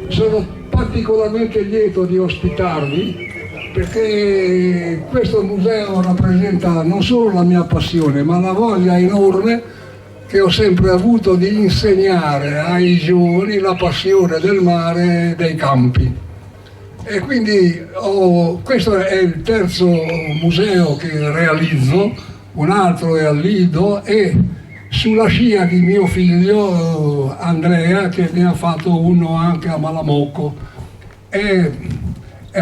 sono particolarmente lieto di ospitarvi perché questo museo rappresenta non solo la mia passione, ma la voglia enorme che ho sempre avuto di insegnare ai giovani la passione del mare e dei campi. E quindi questo è il terzo museo che realizzo, un altro è al Lido e sulla scia di mio figlio Andrea, che ne ha fatto uno anche a Malamocco. È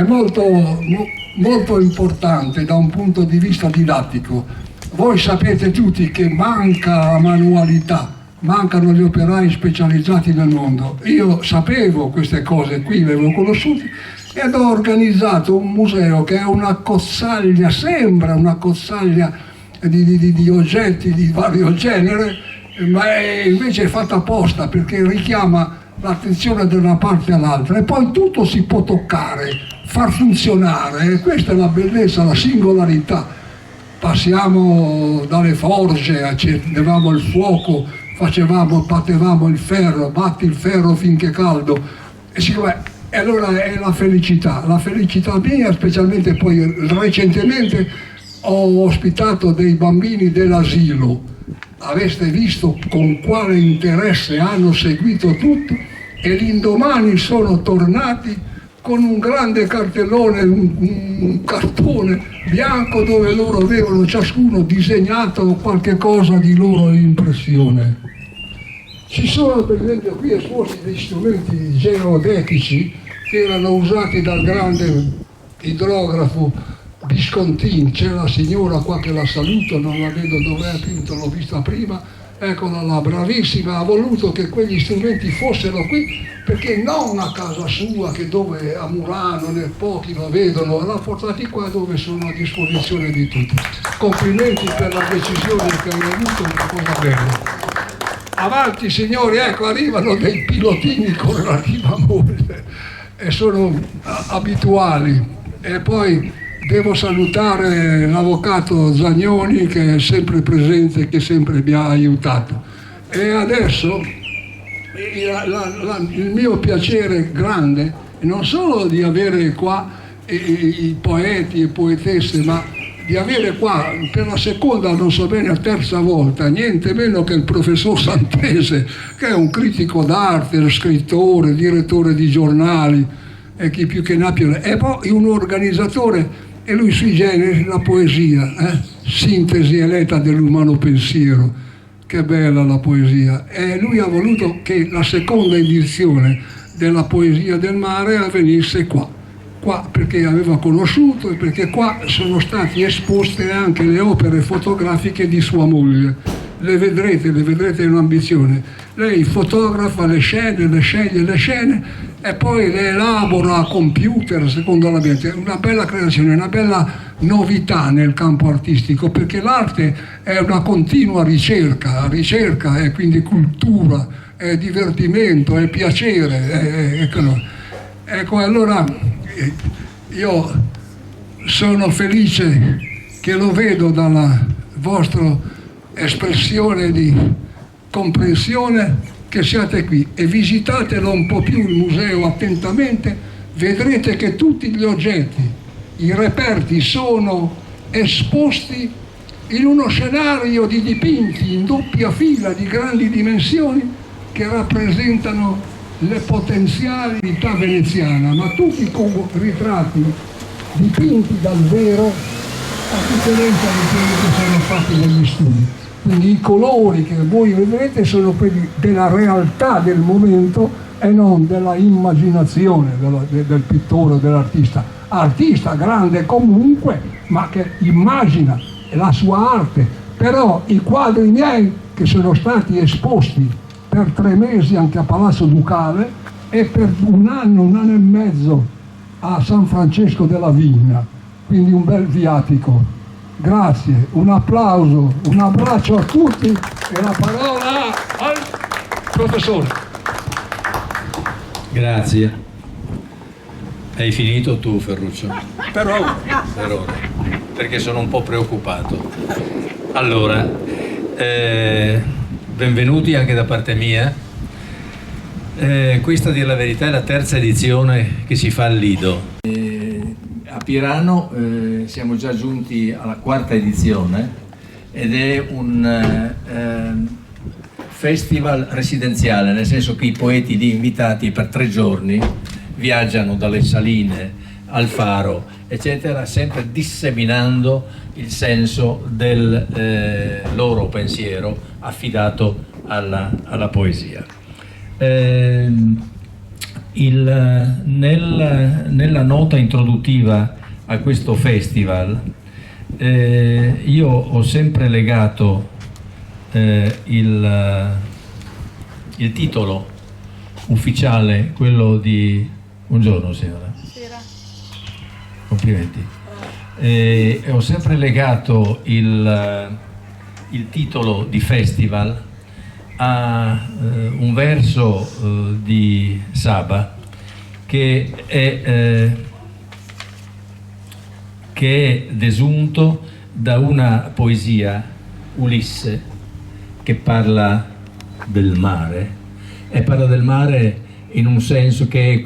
molto importante da un punto di vista didattico. Voi sapete tutti che manca la manualità, mancano gli operai specializzati nel mondo. Io sapevo queste cose qui, le avevo conosciute ed ho organizzato un museo che è una cozzaglia, sembra una cozzaglia di oggetti di vario genere, ma invece è fatta apposta perché richiama l'attenzione da una parte all'altra e poi tutto si può toccare, far funzionare, e questa è la bellezza, la singolarità. Passiamo dalle forge, accendevamo il fuoco, battevamo il ferro, batti il ferro finché è caldo, e allora è la felicità mia, specialmente poi recentemente ho ospitato dei bambini dell'asilo. Aveste visto con quale interesse hanno seguito tutto e l'indomani sono tornati con un grande cartellone, un cartone bianco dove loro avevano ciascuno disegnato qualche cosa di loro impressione. Ci sono per esempio qui esposti degli strumenti geodetici che erano usati dal grande idrografo Viscontin. C'è la signora qua che la saluto, non la vedo dov'è, appunto l'ho vista prima, eccola là, bravissima, ha voluto che quegli strumenti fossero qui perché non a casa sua, che dove a Murano pochi lo vedono, l'ha portati qua dove sono a disposizione di tutti. Complimenti per la decisione che hanno avuto, una cosa bella. Avanti signori, ecco arrivano dei pilotini con la riva moglie e sono abituali. E poi devo salutare l'avvocato Zagnoni che è sempre presente, che sempre mi ha aiutato. E adesso il mio piacere grande è non solo di avere qua i poeti e poetesse, ma di avere qua per la seconda, non so bene, la terza volta, niente meno che il professor Santese, che è un critico d'arte, scrittore, direttore di giornali, e chi più che ne ha più, e poi un organizzatore, e lui sui generi, la poesia, sintesi eletta dell'umano pensiero, che bella la poesia, e lui ha voluto che la seconda edizione della poesia del mare avvenisse qua perché aveva conosciuto e perché qua sono state esposte anche le opere fotografiche di sua moglie. Le vedrete in un'ambizione. Lei fotografa le scene, sceglie le scene e poi le elabora a computer secondo l'ambiente. Una bella creazione, una bella novità nel campo artistico, perché l'arte è una continua ricerca è quindi cultura, è divertimento, è piacere. Ecco, allora io sono felice che lo vedo dalla vostra espressione di comprensione che siate qui, e visitatelo un po' più il museo attentamente, vedrete che tutti gli oggetti, i reperti sono esposti in uno scenario di dipinti in doppia fila di grandi dimensioni che rappresentano le potenzialità veneziana, ma tutti con ritratti dipinti dal vero, a differenza di quelli che sono fatti negli studi. Quindi i colori che voi vedrete sono quelli della realtà del momento e non della immaginazione del pittore o dell'artista. Artista grande comunque, ma che immagina la sua arte. Però i quadri miei, che sono stati esposti per 3 mesi anche a Palazzo Ducale e per un anno e mezzo a San Francesco della Vigna, quindi un bel viatico. Grazie, un applauso, un abbraccio a tutti e la parola al professore. Grazie. Hai finito tu, Ferruccio? Per ora, perché sono un po' preoccupato. Allora, benvenuti anche da parte mia. Questa, a dire la verità, è la terza edizione che si fa al Lido. A Pirano siamo già giunti alla quarta edizione ed è un festival residenziale, nel senso che i poeti lì invitati per 3 giorni viaggiano dalle saline al faro, eccetera, sempre disseminando il senso del loro pensiero affidato alla poesia. Nella nota introduttiva a questo festival io ho sempre legato il titolo ufficiale, quello di... Buongiorno signora. Buonasera. Complimenti. Ho sempre legato il titolo di festival a un verso di Saba che è desunto da una poesia, Ulisse, che parla del mare, e parla del mare in un senso che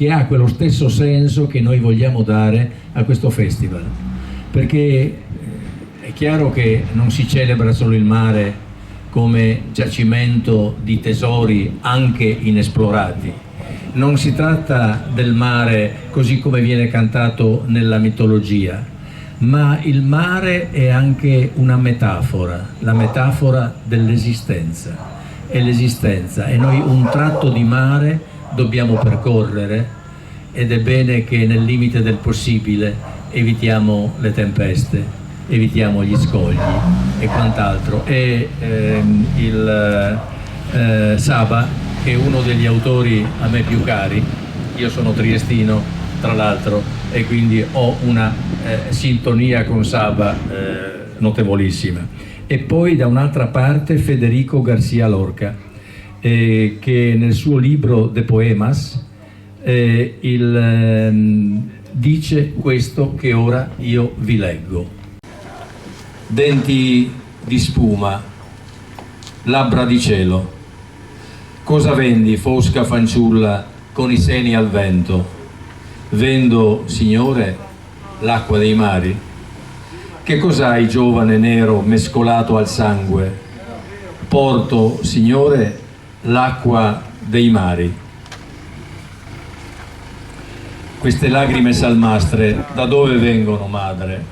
ha quello stesso senso che noi vogliamo dare a questo festival, perché è chiaro che non si celebra solo il mare come giacimento di tesori anche inesplorati. Non si tratta del mare così come viene cantato nella mitologia, ma il mare è anche una metafora, la metafora dell'esistenza. È l'esistenza e noi un tratto di mare dobbiamo percorrere ed è bene che nel limite del possibile evitiamo le tempeste, evitiamo gli scogli e quant'altro. E Saba, che è uno degli autori a me più cari, io sono triestino tra l'altro e quindi ho una sintonia con Saba notevolissima. E poi da un'altra parte Federico García Lorca, che nel suo libro De Poemas dice questo che ora io vi leggo. Denti di spuma, labbra di cielo, cosa vendi, fosca fanciulla, con i seni al vento? Vendo, signore, l'acqua dei mari. Che cos'hai, giovane nero mescolato al sangue? Porto, signore, l'acqua dei mari. Queste lagrime salmastre da dove vengono, madre?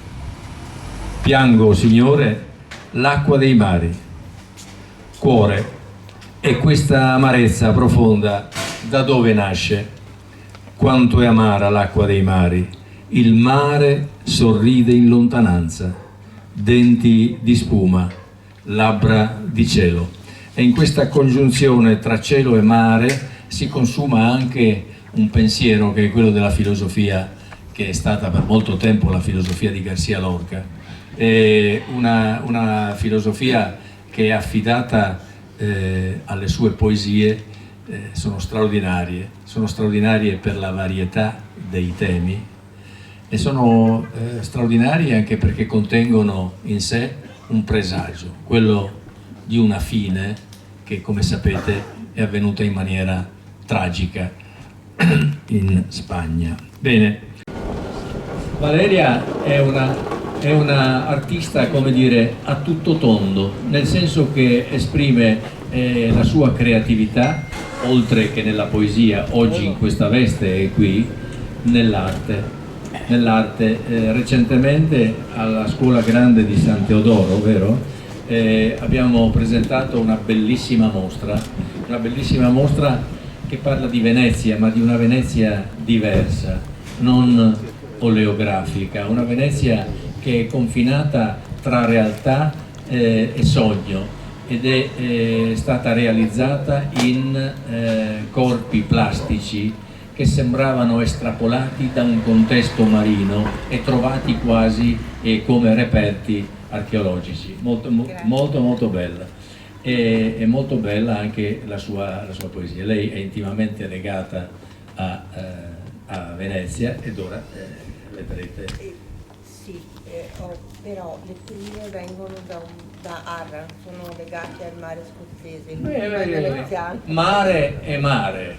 Piango, signore, l'acqua dei mari. Cuore, e questa amarezza profonda da dove nasce? Quanto è amara l'acqua dei mari. Il mare sorride in lontananza, denti di spuma, labbra di cielo. E in questa congiunzione tra cielo e mare si consuma anche un pensiero che è quello della filosofia, che è stata per molto tempo la filosofia di García Lorca, una filosofia che è affidata alle sue poesie. Sono straordinarie per la varietà dei temi e sono straordinarie anche perché contengono in sé un presagio, quello di una fine che, come sapete, è avvenuta in maniera tragica in Spagna. Bene, Valeria è una artista, come dire, a tutto tondo, nel senso che esprime la sua creatività, oltre che nella poesia, oggi in questa veste è qui, nell'arte. Recentemente alla Scuola Grande di San Teodoro, vero? Abbiamo presentato una bellissima mostra che parla di Venezia, ma di una Venezia diversa, non oleografica, una Venezia che è confinata tra realtà e sogno, ed è stata realizzata in corpi plastici che sembravano estrapolati da un contesto marino e trovati quasi come reperti archeologici. Molto bella. E molto bella anche la sua poesia. Lei è intimamente legata a Venezia ed ora vedrete. Sì, però le prime vengono da un da Arran sono legati al mare scozzese, il Beh, veneziano. mare è mare,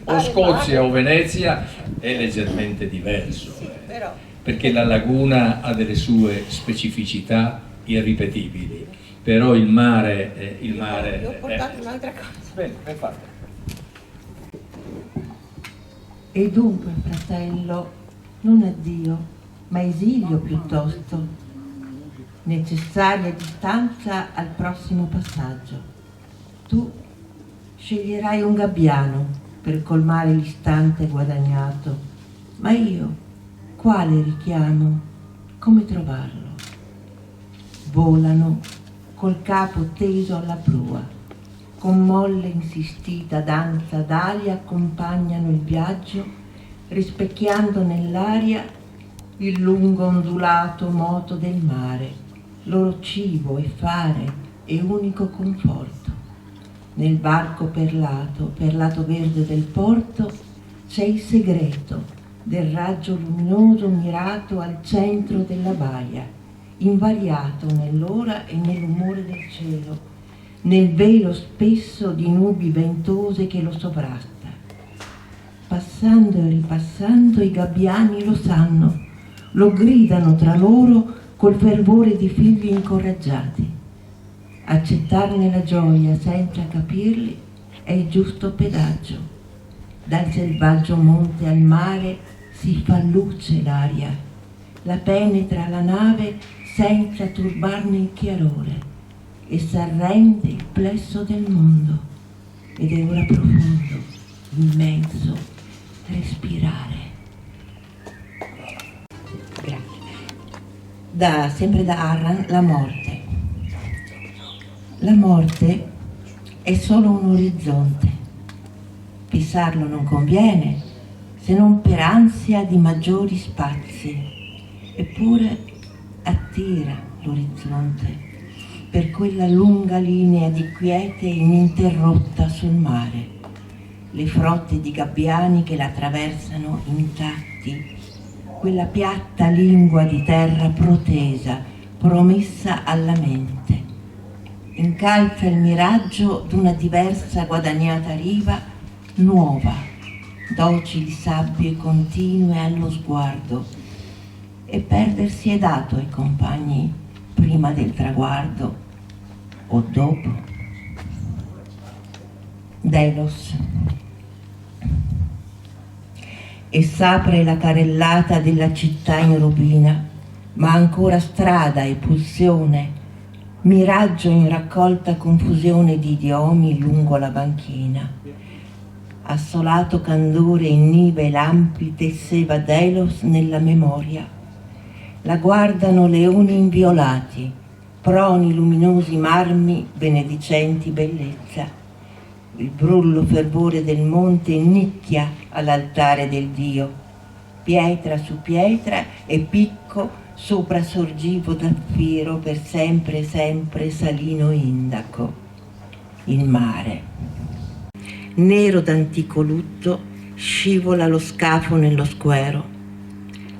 o Scozia o Venezia è leggermente diverso, Sì, però perché la laguna ha delle sue specificità irripetibili, però il mare vi ho portato un'altra cosa. Bene, ben fatto. E dunque, fratello, non addio, ma esilio piuttosto, necessaria distanza al prossimo passaggio. Tu sceglierai un gabbiano per colmare l'istante guadagnato, ma io quale richiamo? Come trovarlo? Volano col capo teso alla prua, con molle insistita danza d'ali accompagnano il viaggio, rispecchiando nell'aria il lungo ondulato moto del mare, loro cibo e fare e unico conforto. Nel barco perlato verde del porto, c'è il segreto del raggio luminoso mirato al centro della baia, invariato nell'ora e nell'umore del cielo, nel velo spesso di nubi ventose che lo sovrasta. Passando e ripassando i gabbiani lo sanno, lo gridano tra loro col fervore di figli incoraggiati. Accettarne la gioia senza capirli è il giusto pedaggio. Dal selvaggio monte al mare si fa luce l'aria, la penetra la nave senza turbarne il chiarore e s'arrende il plesso del mondo ed è ora profondo, immenso, respirare. Sempre da Arran, la morte. La morte è solo un orizzonte. Fissarlo non conviene, se non per ansia di maggiori spazi. Eppure attira l'orizzonte per quella lunga linea di quiete ininterrotta sul mare. Le frotte di gabbiani che la attraversano intatti, quella piatta lingua di terra protesa, promessa alla mente. Incalza il miraggio d'una diversa guadagnata riva, nuova, docili sabbie continue allo sguardo, e perdersi è dato ai compagni prima del traguardo o dopo. Delos. E s'apre la carrellata della città in rovina, ma ancora strada e pulsione, miraggio in raccolta confusione di idiomi lungo la banchina. Assolato candore in nive lampi tesseva Delos nella memoria. La guardano leoni inviolati, proni luminosi marmi benedicenti bellezza. Il brullo fervore del monte nicchia all'altare del Dio, pietra su pietra e picco sopra sorgivo d'affiro per sempre sempre salino indaco. Il mare. Nero d'antico lutto scivola lo scafo nello squero.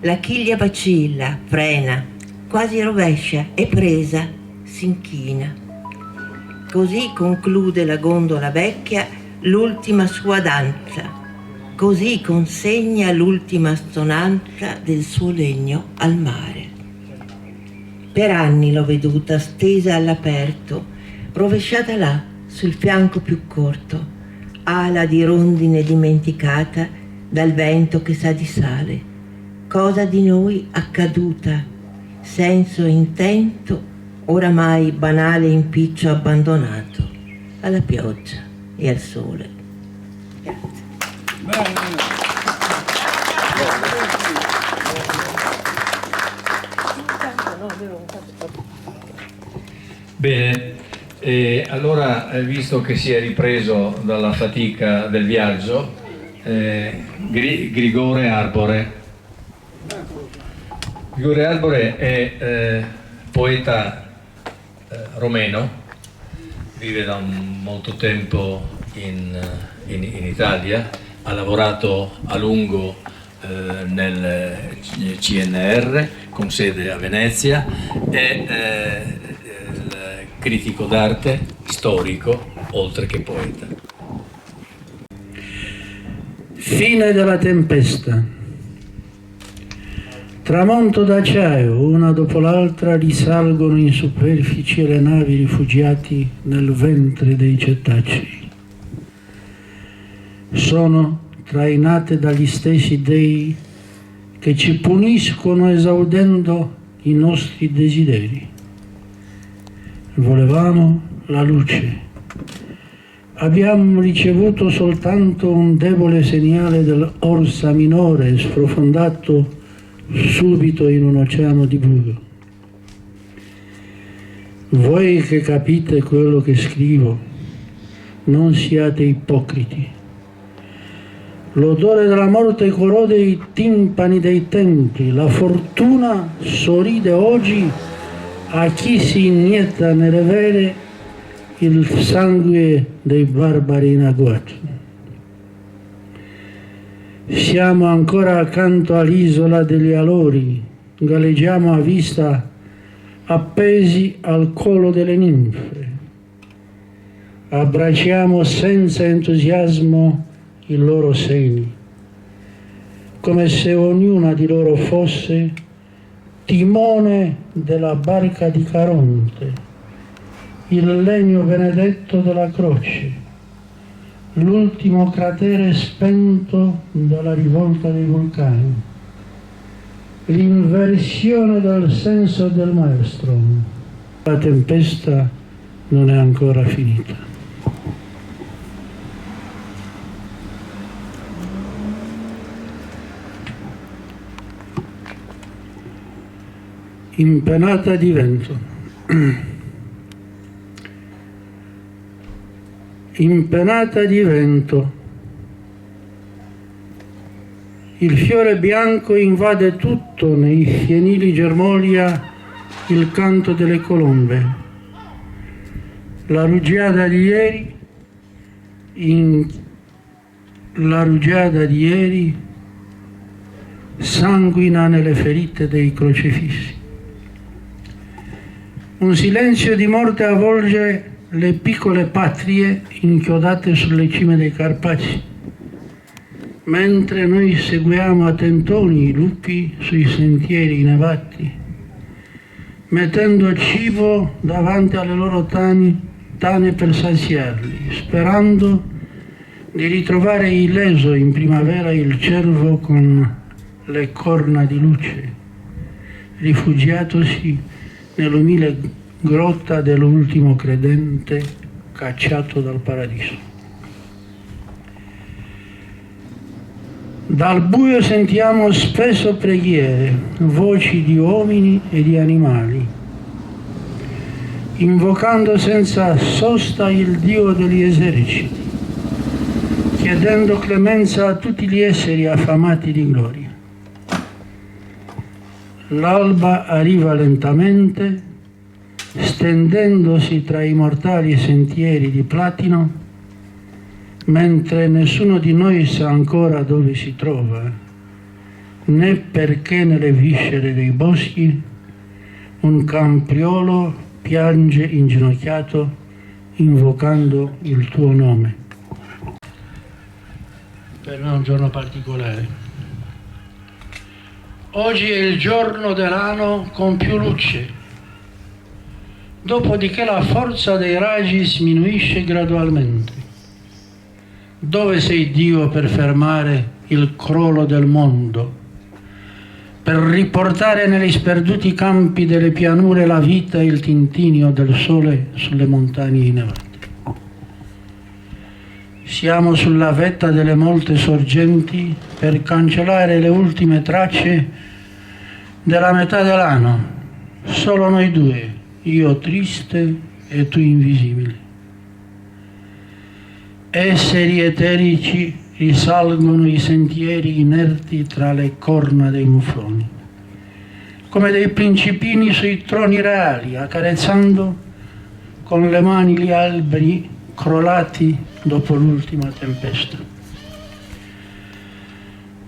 La chiglia vacilla, frena, quasi rovescia e presa, s'inchina. Così conclude la gondola vecchia l'ultima sua danza, così consegna l'ultima assonanza del suo legno al mare. Per anni l'ho veduta stesa all'aperto, rovesciata là sul fianco più corto, ala di rondine dimenticata dal vento che sa di sale, cosa di noi accaduta, senso e intento oramai banale impiccio abbandonato alla pioggia e al sole. Grazie. Bene, allora visto che si è ripreso dalla fatica del viaggio, Grigore Arbore. Grigore Arbore è poeta romeno, vive da molto tempo in Italia, ha lavorato a lungo nel CNR con sede a Venezia e critico d'arte, storico, oltre che poeta. Fine della tempesta. Tramonto d'acciaio, una dopo l'altra risalgono in superficie le navi rifugiati nel ventre dei cetacei. Sono trainate dagli stessi dei che ci puniscono esaudendo i nostri desideri. Volevamo la luce. Abbiamo ricevuto soltanto un debole segnale dell'Orsa Minore sprofondato subito in un oceano di buio. Voi che capite quello che scrivo, non siate ipocriti. L'odore della morte corrode i timpani dei templi. La fortuna sorride oggi a chi si inietta nelle vene il sangue dei barbari in agguato. Siamo ancora accanto all'isola degli Alori, galleggiamo a vista appesi al collo delle ninfe. Abbracciamo senza entusiasmo i loro seni, come se ognuna di loro fosse timone della barca di Caronte, il legno benedetto della croce, l'ultimo cratere spento dalla rivolta dei vulcani, l'inversione del senso del maelstrom. La tempesta non è ancora finita. Impenata di vento. Impenata di vento. Il fiore bianco invade tutto, nei fienili germoglia il canto delle colombe. La rugiada di ieri sanguina nelle ferite dei crocefissi. Un silenzio di morte avvolge le piccole patrie inchiodate sulle cime dei Carpazi, mentre noi seguiamo a tentoni i lupi sui sentieri innevati, mettendo cibo davanti alle loro tane per saziarli, sperando di ritrovare illeso in primavera il cervo con le corna di luce, rifugiatosi nell'umile grotta dell'ultimo credente cacciato dal paradiso. Dal buio sentiamo spesso preghiere, voci di uomini e di animali, invocando senza sosta il Dio degli eserciti, chiedendo clemenza a tutti gli esseri affamati di gloria. L'alba arriva lentamente, stendendosi tra i mortali sentieri di platino, mentre nessuno di noi sa ancora dove si trova, né perché nelle viscere dei boschi un campriolo piange inginocchiato invocando il tuo nome. Per me è un giorno particolare. Oggi è il giorno dell'anno con più luce, dopodiché la forza dei raggi sminuisce gradualmente. Dove sei Dio per fermare il crollo del mondo, per riportare negli sperduti campi delle pianure la vita e il tintinnio del sole sulle montagne innevate? Siamo sulla vetta delle molte sorgenti per cancellare le ultime tracce della metà dell'anno, solo noi due, io triste e tu invisibile. Esseri eterici risalgono i sentieri inerti tra le corna dei mufloni, come dei principini sui troni reali, accarezzando con le mani gli alberi crollati dopo l'ultima tempesta.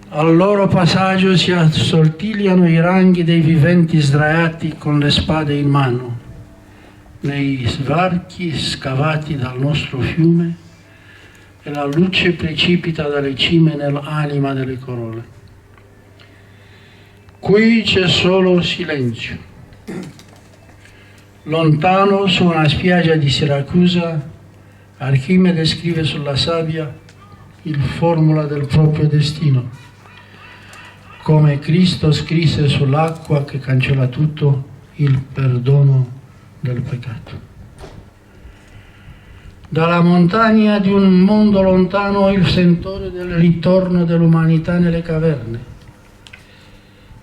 Al loro passaggio si assottigliano i ranghi dei viventi sdraiati con le spade in mano, nei svarchi scavati dal nostro fiume e la luce precipita dalle cime nell'anima delle corolle. Qui c'è solo silenzio. Lontano su una spiaggia di Siracusa, Archimede scrive sulla sabbia il formula del proprio destino, come Cristo scrisse sull'acqua che cancella tutto il perdono del peccato. Dalla montagna di un mondo lontano il sentore del ritorno dell'umanità nelle caverne.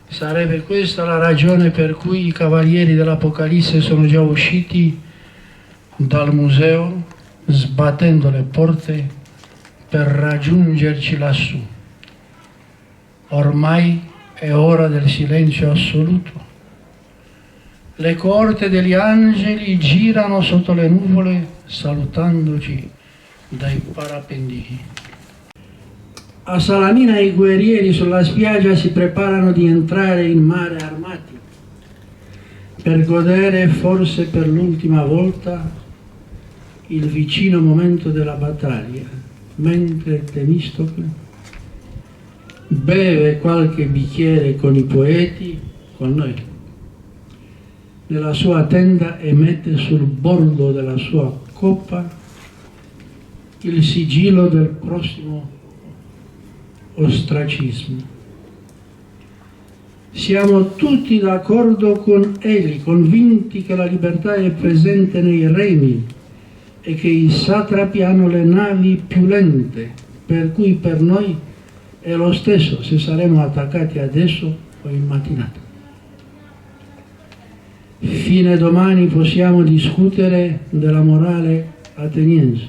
Sarebbe questa la ragione per cui i cavalieri dell'Apocalisse sono già usciti dal museo, sbattendo le porte per raggiungerci lassù. Ormai è ora del silenzio assoluto. Le coorte degli angeli girano sotto le nuvole salutandoci dai parapendii. A Salamina i guerrieri sulla spiaggia si preparano di entrare in mare armati per godere forse per l'ultima volta il vicino momento della battaglia, mentre Temistocle beve qualche bicchiere con i poeti, con noi, nella sua tenda e mette sul bordo della sua coppa il sigillo del prossimo ostracismo. Siamo tutti d'accordo con egli, convinti che la libertà è presente nei regni e che i satrapi hanno le navi più lente, per cui per noi è lo stesso se saremo attaccati adesso o in mattinata. Fine domani possiamo discutere della morale ateniense,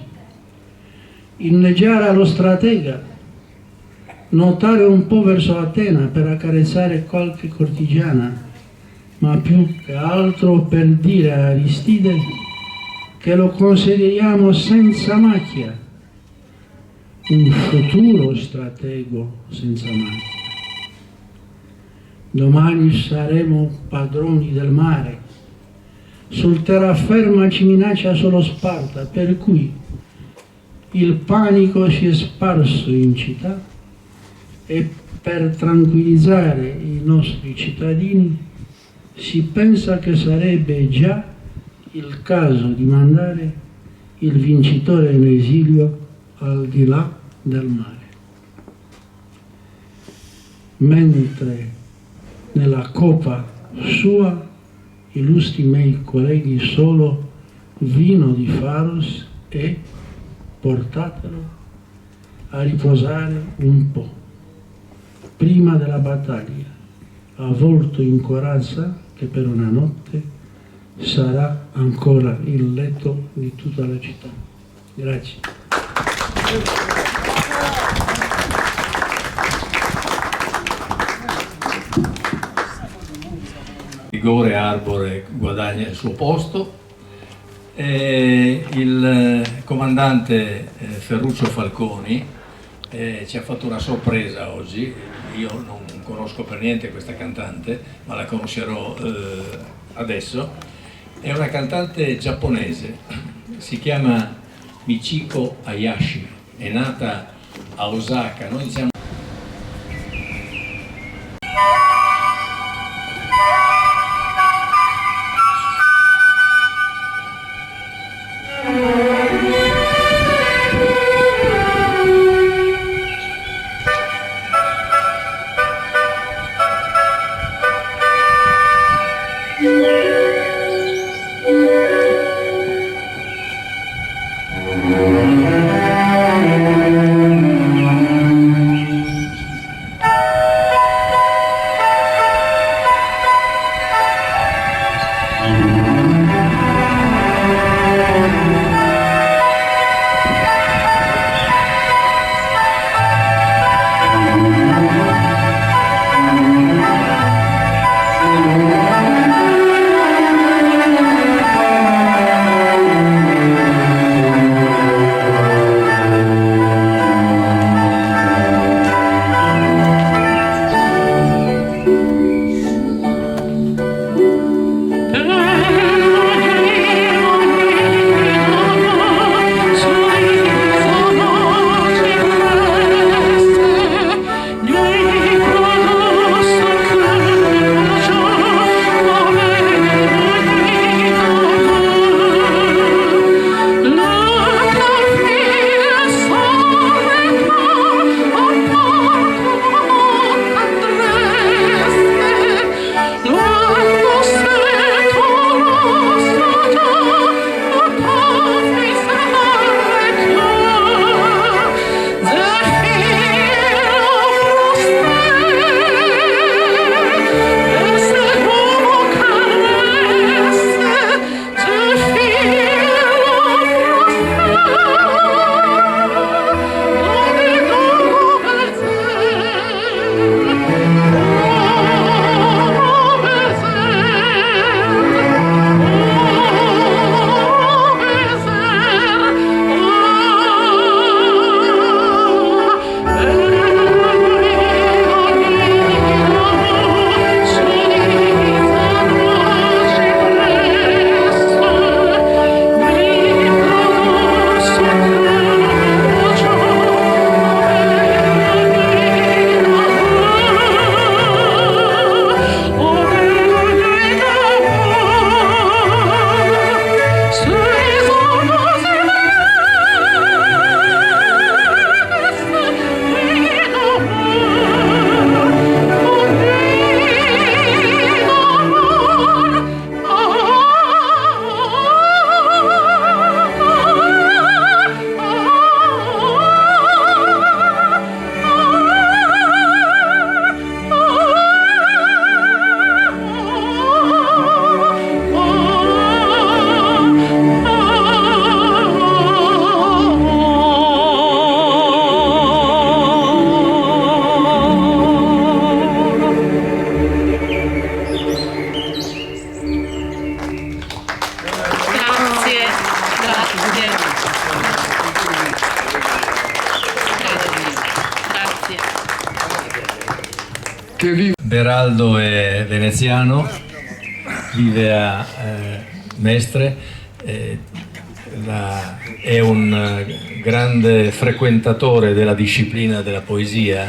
inneggiare allo stratega, nuotare un po' verso Atena per accarezzare qualche cortigiana, ma più che altro per dire a Aristide che lo consideriamo senza macchia, un futuro stratego senza macchia. Domani saremo padroni del mare, sul terraferma ci minaccia solo Sparta, per cui il panico si è sparso in città e per tranquillizzare i nostri cittadini si pensa che sarebbe già il caso di mandare il vincitore in esilio al di là del mare. Mentre nella coppa sua, illustri miei colleghi, solo vino di Faros e portatelo a riposare un po' prima della battaglia, avvolto in corazza che per una notte sarà ancora il letto di tutta la città. Grazie. Rigore Arbore guadagna il suo posto. Il comandante Ferruccio Falconi ci ha fatto una sorpresa oggi. Io non conosco per niente questa cantante, ma la conoscerò adesso. È una cantante giapponese, si chiama Michiko Hayashi, è nata a Osaka. Noi diciamo che vive. Beraldo è veneziano, vive a Mestre, è un grande frequentatore della disciplina della poesia,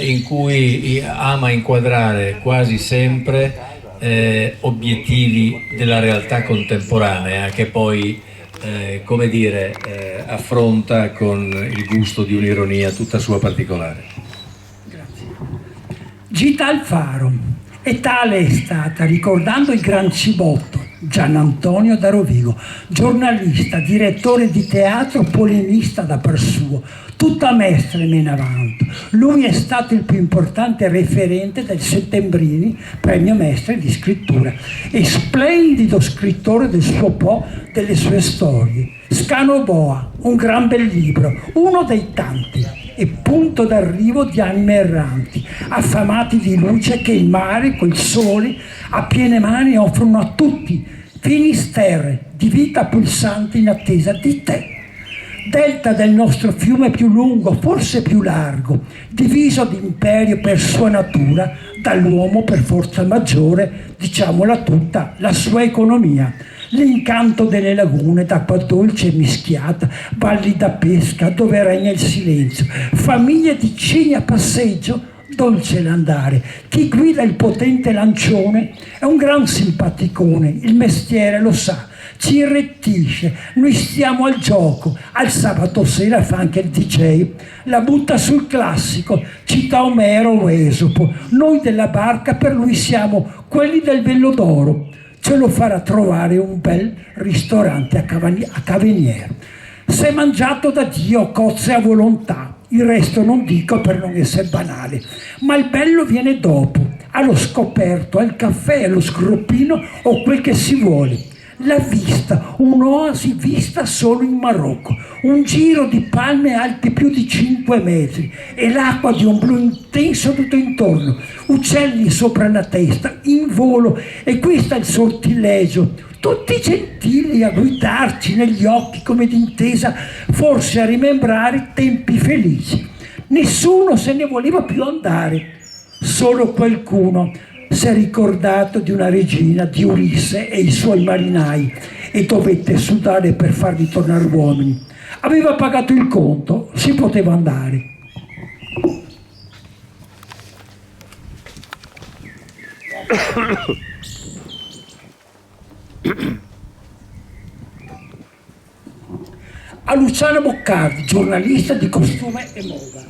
in cui ama inquadrare quasi sempre obiettivi della realtà contemporanea, che poi come dire, affronta con il gusto di un'ironia tutta sua particolare. Gita al faro, e tale è stata, ricordando il gran cibotto, Gian Antonio da Rovigo, giornalista, direttore di teatro, polemista da per suo, tutta Mestre me ne vanto. Lui è stato il più importante referente del Settembrini, premio Mestre di scrittura, e splendido scrittore del suo po', delle sue storie. Scano Boa, un gran bel libro, uno dei tanti, e punto d'arrivo di anime erranti, affamati di luce che il mare, col sole, a piene mani offrono a tutti, finisterre di vita pulsante in attesa di te. Delta del nostro fiume più lungo, forse più largo, diviso d'imperio per sua natura, dall'uomo per forza maggiore, diciamola tutta, la sua economia. L'incanto delle lagune d'acqua dolce e mischiata, valli da pesca dove regna il silenzio, famiglie di cigni a passeggio, dolce l'andare. Chi guida il potente lancione è un gran simpaticone, il mestiere lo sa, ci irrettisce, noi stiamo al gioco, al sabato sera fa anche il DJ, la butta sul classico, cita Omero o Esopo, noi della barca per lui siamo quelli del Vellodoro. Ce lo farà trovare un bel ristorante a Caveniere. S'è mangiato da Dio cozze a volontà, il resto non dico per non essere banale, ma il bello viene dopo, allo scoperto, al caffè, allo sgroppino o quel che si vuole. La vista, un'oasi vista solo in Marocco, un giro di palme alti più di 5 metri e l'acqua di un blu intenso tutto intorno, uccelli sopra la testa, in volo, e questo è il sortilegio, tutti gentili a guidarci negli occhi come d'intesa, forse a rimembrare tempi felici. Nessuno se ne voleva più andare, solo qualcuno si è ricordato di una regina, di Ulisse e i suoi marinai, e dovette sudare per farli tornare uomini. Aveva pagato il conto, si poteva andare. A Luciano Boccardi, giornalista di costume e moda,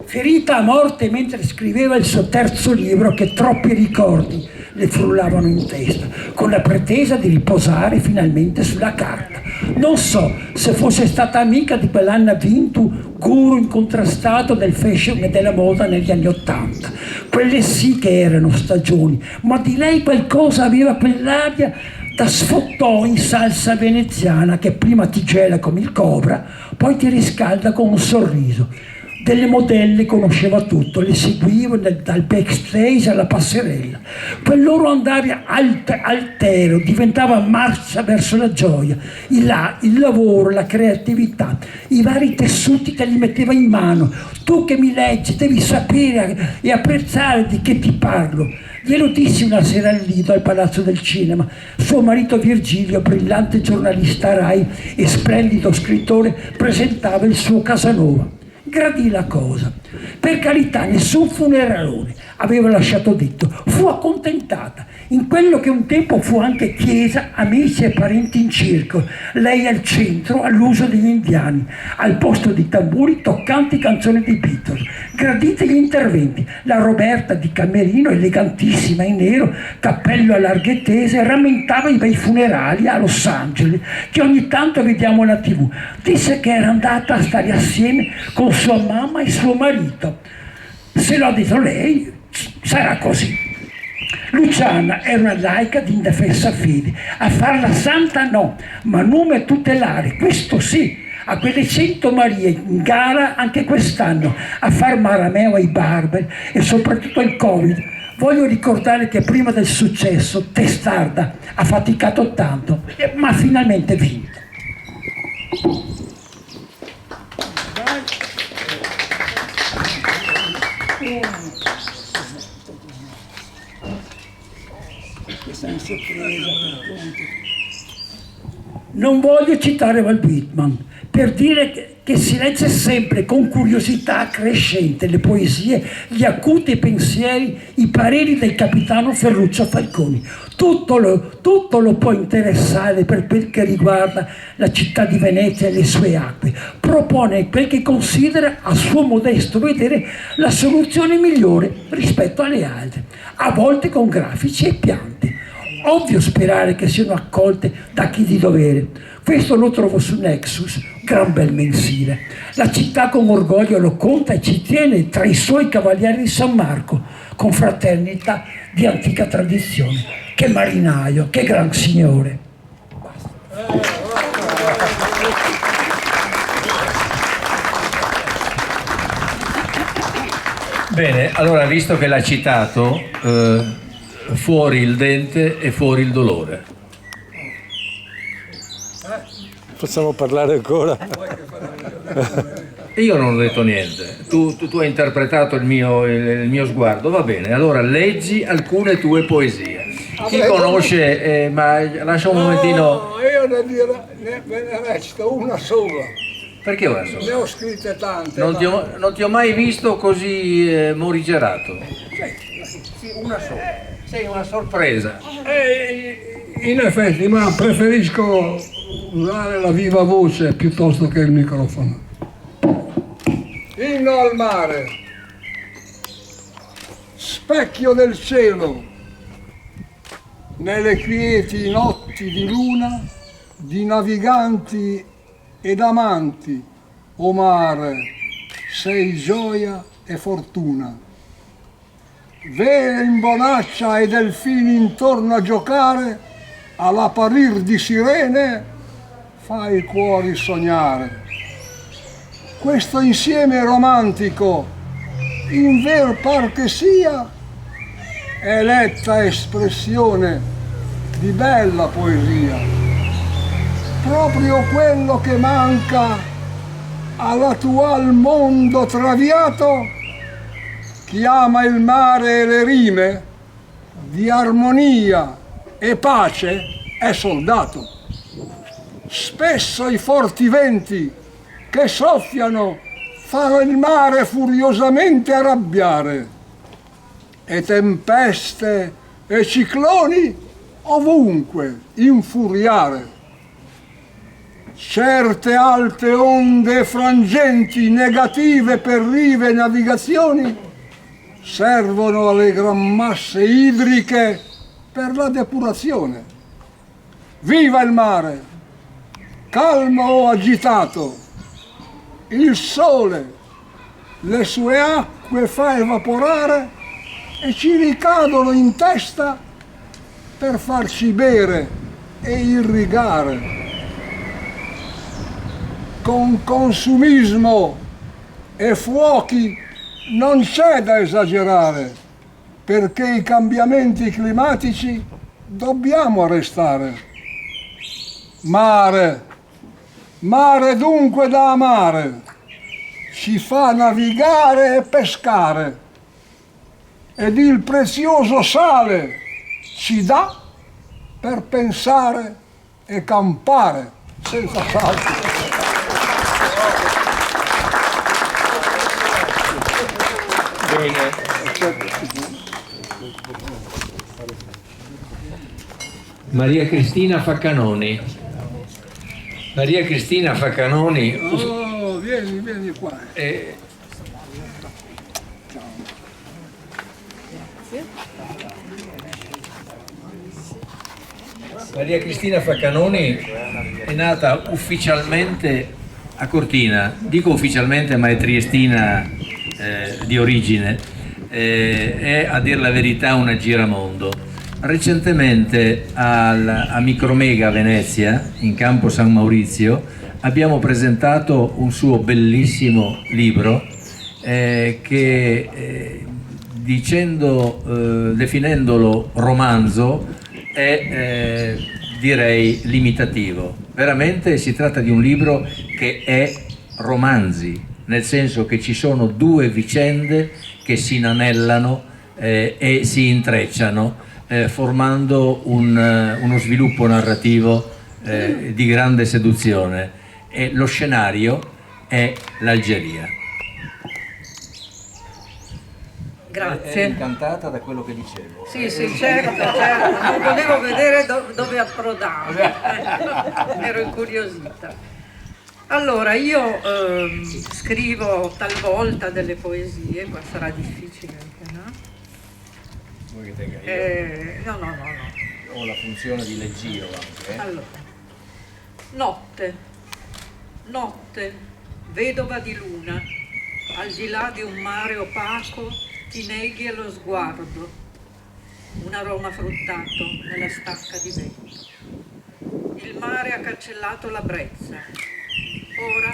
ferita a morte mentre scriveva il suo terzo libro, che troppi ricordi le frullavano in testa, con la pretesa di riposare finalmente sulla carta. Non so se fosse stata amica di quell'Anna Vintu, guru incontrastato del fashion e della moda negli anni '80. Quelle sì che erano stagioni, ma di lei qualcosa aveva quell'aria da sfottò in salsa veneziana che prima ti gela come il cobra, poi ti riscalda con un sorriso. Delle modelle conosceva tutto, le seguivo dal backstage alla passerella. Quel loro andare altero diventava marcia verso la gioia, il lavoro, la creatività, i vari tessuti te li metteva in mano. Tu che mi leggi devi sapere e apprezzare di che ti parlo. Glielo dissi una sera al Lido, al Palazzo del Cinema. Suo marito Virgilio, brillante giornalista Rai e splendido scrittore, presentava il suo Casanova. Gradì la cosa. Per carità, nessun funeralone, aveva lasciato detto. Fu accontentata. In quello che un tempo fu anche chiesa, amici e parenti in circolo. Lei al centro, all'uso degli indiani. Al posto di tamburi, toccanti canzoni dei Beatles. Graditi gli interventi. La Roberta di Camerino, elegantissima in nero, cappello a larghe tese, rammentava i bei funerali a Los Angeles, che ogni tanto vediamo alla TV. Disse che era andata a stare assieme con sua mamma e suo marito. Se l'ha detto lei, sarà così. Luciana era una laica di indefessa fede, a farla santa no, ma nome tutelare, questo sì, a quelle 100 Marie in gara anche quest'anno, a far marameo ai barberi e soprattutto al Covid. Voglio ricordare che prima del successo, testarda, ha faticato tanto, ma ha finalmente vinto. si è presa per conto. Non voglio citare Walt Whitman per dire che si legge sempre con curiosità crescente le poesie, gli acuti pensieri, i pareri del capitano Ferruccio Falconi. Tutto lo può interessare per quel che riguarda la città di Venezia e le sue acque. Propone quel che considera, a suo modesto vedere, la soluzione migliore rispetto alle altre, a volte con grafici e piante. Ovvio sperare che siano accolte da chi di dovere. Questo lo trovo su Nexus, gran bel mensile. La città con orgoglio lo conta e ci tiene tra i suoi cavalieri di San Marco, con fraternità di antica tradizione. Che marinaio, che gran signore. Bene, allora visto che l'ha citato, fuori il dente e fuori il dolore. Facciamo parlare ancora. Io non ho detto niente, tu hai interpretato il mio sguardo, va bene, allora leggi alcune tue poesie. Chi conosce, ma lascia un momentino... No, io ne recito una sola. Perché una sola? Ne ho scritte tante. Non ti ho mai visto così morigerato. Sì, una sola. Sei una sorpresa. In effetti, ma preferisco usare la viva voce piuttosto che il microfono. Inno al mare, specchio del cielo, nelle quieti notti di luna, di naviganti ed amanti, o mare, sei gioia e fortuna. Vele in bonaccia e delfini intorno a giocare, all'apparir di sirene, fa i cuori sognare. Questo insieme romantico, in ver par che sia, è letta espressione di bella poesia. Proprio quello che manca all'attual mondo traviato, chi ama il mare e le rime, di armonia e pace è soldato. Spesso i forti venti che soffiano fanno il mare furiosamente arrabbiare, e tempeste e cicloni ovunque infuriare. Certe alte onde frangenti negative per rive e navigazioni servono alle gran masse idriche per la depurazione. Viva il mare, calmo o agitato, il sole le sue acque fa evaporare e ci ricadono in testa per farci bere e irrigare. Con consumismo e fuochi non c'è da esagerare, perché i cambiamenti climatici dobbiamo arrestare. Mare, mare dunque da amare, ci fa navigare e pescare, ed il prezioso sale ci dà per pensare e campare senza salti. Maria Cristina Faccanoni. Maria Cristina Faccanoni. Oh, vieni qua. Maria Cristina Faccanoni è nata ufficialmente a Cortina, dico ufficialmente ma è triestina di origine, è a dir la verità una giramondo. Recentemente a Micromega a Venezia, in campo San Maurizio, abbiamo presentato un suo bellissimo libro che definendolo romanzo è direi limitativo. Veramente si tratta di un libro che è romanzi, nel senso che ci sono due vicende che si inanellano e si intrecciano formando uno sviluppo narrativo di grande seduzione, e lo scenario è l'Algeria. Grazie. È incantata da quello che dicevo. Sì, certo, non volevo vedere dove approdavo, ero incuriosita. Allora, io scrivo talvolta delle poesie, qua sarà difficile anche, no? Vuoi che tenga io? No. Ho la funzione di leggio anche. Allora, notte, vedova di luna, al di là di un mare opaco, ti neghi allo sguardo, un aroma fruttato nella stacca di vento. Il mare ha cancellato la brezza. Ora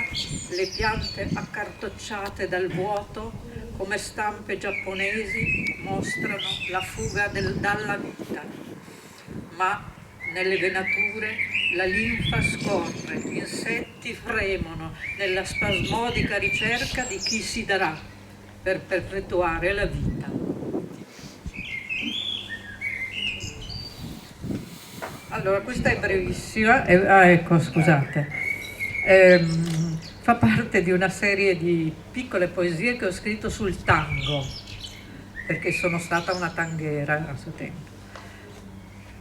le piante accartocciate dal vuoto, come stampe giapponesi, mostrano la fuga dalla vita. Ma nelle venature la linfa scorre, insetti fremono nella spasmodica ricerca di chi si darà per perpetuare la vita. Allora, questa è brevissima, ecco, scusate. Fa parte di una serie di piccole poesie che ho scritto sul tango, perché sono stata una tanghera a suo tempo.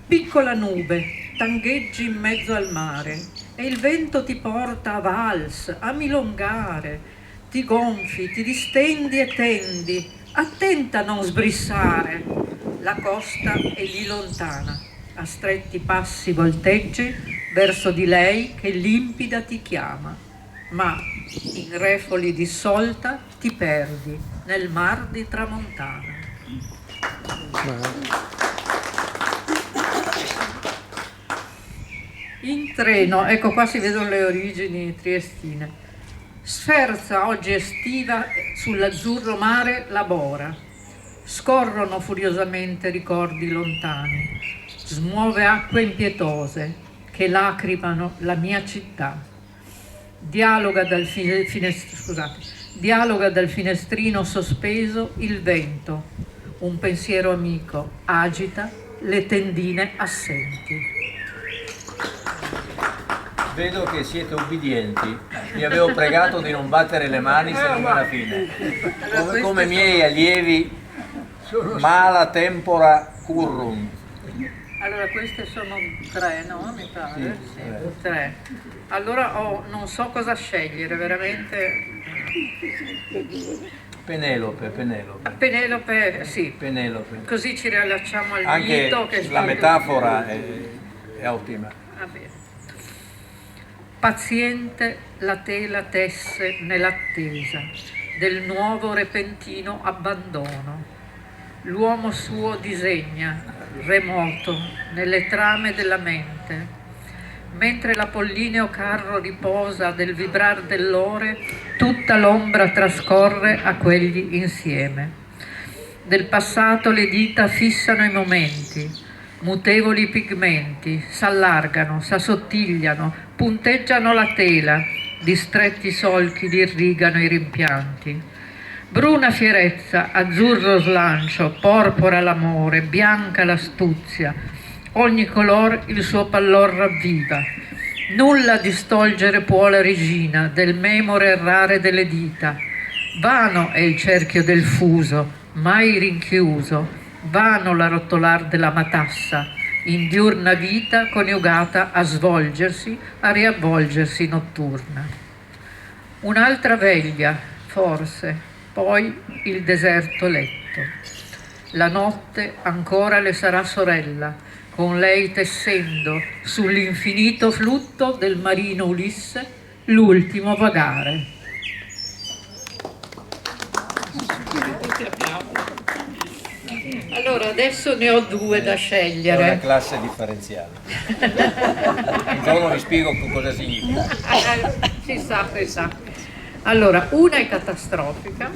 Piccola nube, tangheggi in mezzo al mare e il vento ti porta a vals, a milongare, ti gonfi, ti distendi e tendi, attenta a non sbrissare. La costa è lì lontana, a stretti passi volteggi verso di lei che limpida ti chiama, ma in refoli dissolta ti perdi nel mar di tramontana. In treno, ecco qua si vedono le origini triestine. Sferza oggi estiva sull'azzurro mare la bora. Scorrono furiosamente ricordi lontani. Smuove acque impietose che lacrimano la mia città. Dialoga dal finestrino sospeso il vento. Un pensiero amico agita le tendine assenti. Vedo che siete ubbidienti. Vi avevo pregato di non battere le mani se non alla fine. Come miei allievi, mala tempora currum. Allora, queste sono 3, no? Mi pare? Sì, 3. Allora non so cosa scegliere, veramente. Penelope. Penelope, sì. Penelope. Così ci riallacciamo al anche mito che la metafora è ottima. Va bene. Paziente la tela tesse nell'attesa del nuovo repentino abbandono. L'uomo suo disegna, remoto, nelle trame della mente. Mentre l'apollineo carro riposa del vibrar dell'ore, tutta l'ombra trascorre a quegli insieme. Del passato le dita fissano i momenti, mutevoli pigmenti, s'allargano, s'assottigliano, punteggiano la tela, distretti solchi li irrigano i rimpianti. Bruna fierezza, azzurro slancio, porpora l'amore, bianca l'astuzia, ogni color il suo pallor ravviva. Nulla distolgere può la regina del memore errare delle dita. Vano è il cerchio del fuso, mai rinchiuso, vano l'arrotolar della matassa, in diurna vita coniugata a svolgersi, a riavvolgersi notturna. Un'altra veglia, forse, poi il deserto letto. La notte ancora le sarà sorella, con lei tessendo sull'infinito flutto del marino Ulisse l'ultimo vagare. Allora, adesso ne ho 2 da scegliere. È una classe differenziale. Un giorno vi spiego cosa significa. Si sa. Allora, una è catastrofica,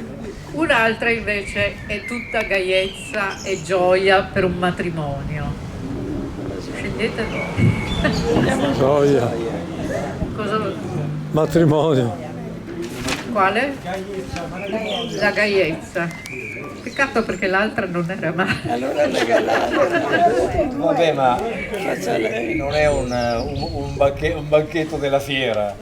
un'altra invece è tutta gaiezza e gioia per un matrimonio. Scegliete voi. Gioia. Cosa... Matrimonio. Quale? La gaiezza. Peccato perché l'altra non era male. Allora regalate. Vabbè, ma non è un banchetto della fiera.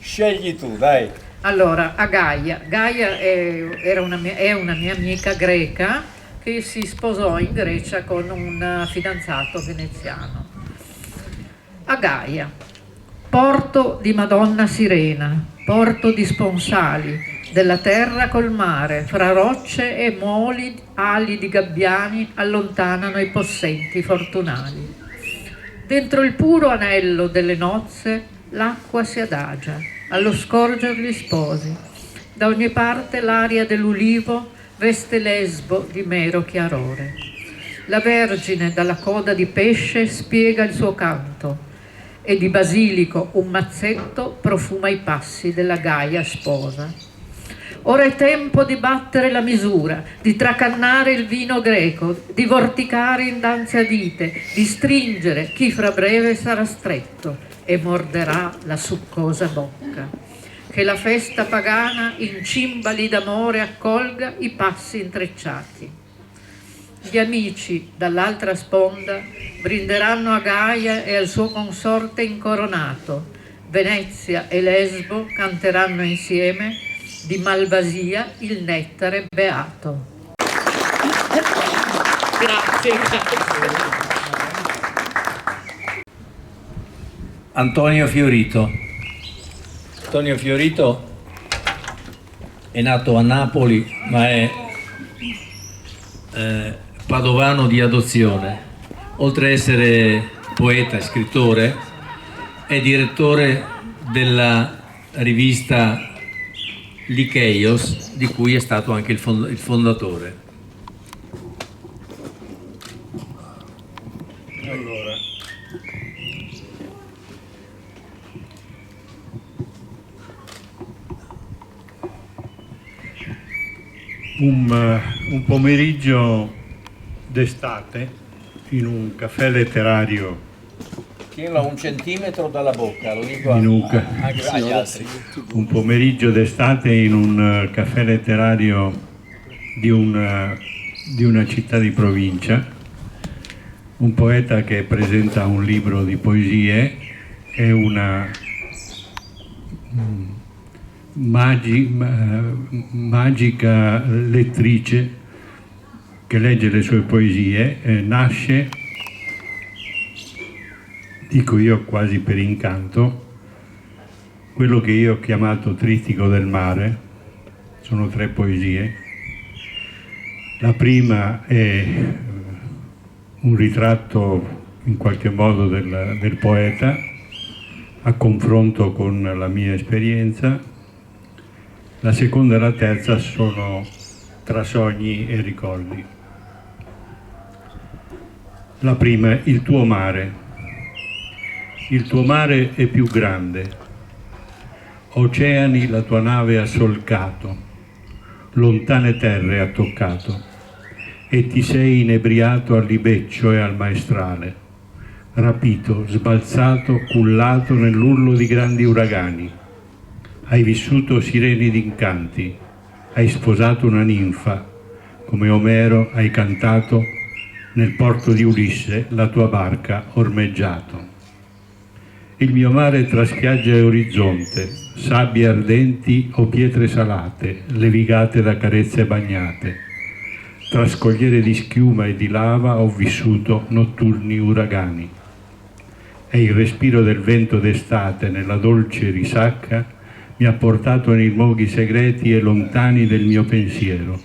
Scegli tu, dai. Allora, a Gaia. Gaia è una mia amica greca che si sposò in Grecia con un fidanzato veneziano. A Gaia, porto di Madonna Sirena, porto di sponsali, della terra col mare, fra rocce e moli, ali di gabbiani allontanano i possenti fortunali. Dentro il puro anello delle nozze l'acqua si adagia, allo scorger gli sposi. Da ogni parte l'aria dell'ulivo veste Lesbo di mero chiarore. La Vergine dalla coda di pesce spiega il suo canto e di basilico un mazzetto profuma i passi della Gaia sposa. Ora è tempo di battere la misura, di tracannare il vino greco, di vorticare innanzi a dite, di stringere chi fra breve sarà stretto e morderà la succosa bocca. Che la festa pagana in cimbali d'amore accolga i passi intrecciati. Gli amici dall'altra sponda brinderanno a Gaia e al suo consorte incoronato. Venezia e Lesbo canteranno insieme di Malvasia il nettare beato. Grazie. Antonio Fiorito. Antonio Fiorito è nato a Napoli, ma è padovano di adozione. Oltre ad essere poeta e scrittore, è direttore della rivista Lycheios, di cui è stato anche il fondatore. Allora, un pomeriggio d'estate in un caffè letterario. Tienilo a 1 centimetro dalla bocca, lo dico anche agli altri. Un pomeriggio d'estate in un caffè letterario di una città di provincia, un poeta che presenta un libro di poesie e una magica lettrice che legge le sue poesie. Nasce, dico io quasi per incanto, quello che io ho chiamato Trittico del mare. Sono 3 poesie. La prima è un ritratto in qualche modo del poeta a confronto con la mia esperienza. La seconda e la terza sono tra sogni e ricordi. La prima, il tuo mare. Il tuo mare è più grande. Oceani la tua nave ha solcato, lontane terre ha toccato, e ti sei inebriato al libeccio e al maestrale, rapito, sbalzato, cullato nell'urlo di grandi uragani. Hai vissuto sireni d'incanti, hai sposato una ninfa, come Omero hai cantato nel porto di Ulisse la tua barca ormeggiato. Il mio mare tra spiaggia e orizzonte, sabbie ardenti o pietre salate, levigate da carezze bagnate. Tra scogliere di schiuma e di lava ho vissuto notturni uragani. E il respiro del vento d'estate nella dolce risacca mi ha portato nei luoghi segreti e lontani del mio pensiero.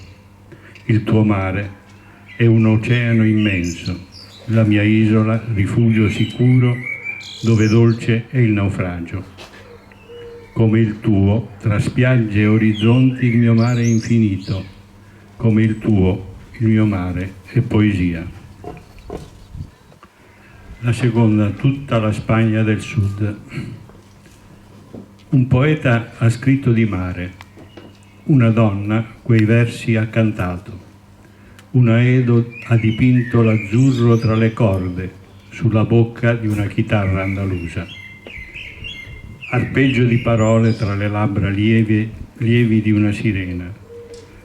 Il tuo mare è un oceano immenso, la mia isola, rifugio sicuro, dove dolce è il naufragio. Come il tuo, tra spiagge e orizzonti, il mio mare è infinito. Come il tuo, il mio mare è poesia. La seconda, tutta la Spagna del Sud. Un poeta ha scritto di mare, una donna quei versi ha cantato, un aedo ha dipinto l'azzurro tra le corde sulla bocca di una chitarra andalusa. Arpeggio di parole tra le labbra lievi lievi di una sirena,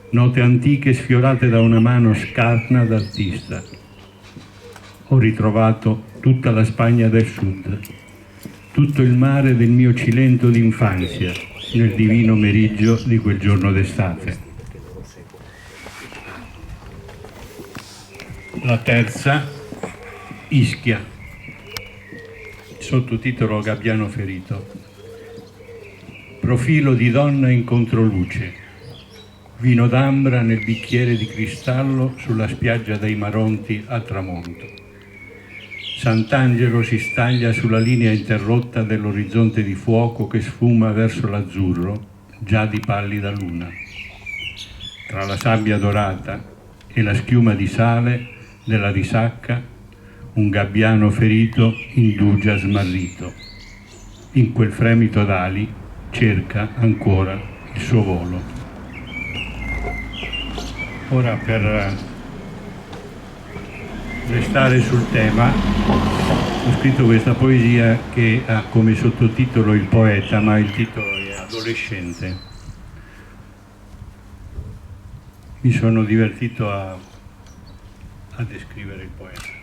note antiche sfiorate da una mano scarna d'artista. Ho ritrovato tutta la Spagna del Sud, tutto il mare del mio Cilento d'infanzia nel divino meriggio di quel giorno d'estate. La terza, Ischia, sottotitolo Gabbiano ferito. Profilo di donna in controluce, vino d'ambra nel bicchiere di cristallo sulla spiaggia dei Maronti al tramonto. Sant'Angelo si staglia sulla linea interrotta dell'orizzonte di fuoco che sfuma verso l'azzurro, già di pallida luna. Tra la sabbia dorata e la schiuma di sale della risacca, un gabbiano ferito indugia smarrito. In quel fremito d'ali cerca ancora il suo volo. Ora, per restare sul tema, ho scritto questa poesia che ha come sottotitolo Il poeta, ma il titolo è Adolescente. Mi sono divertito a descrivere il poeta.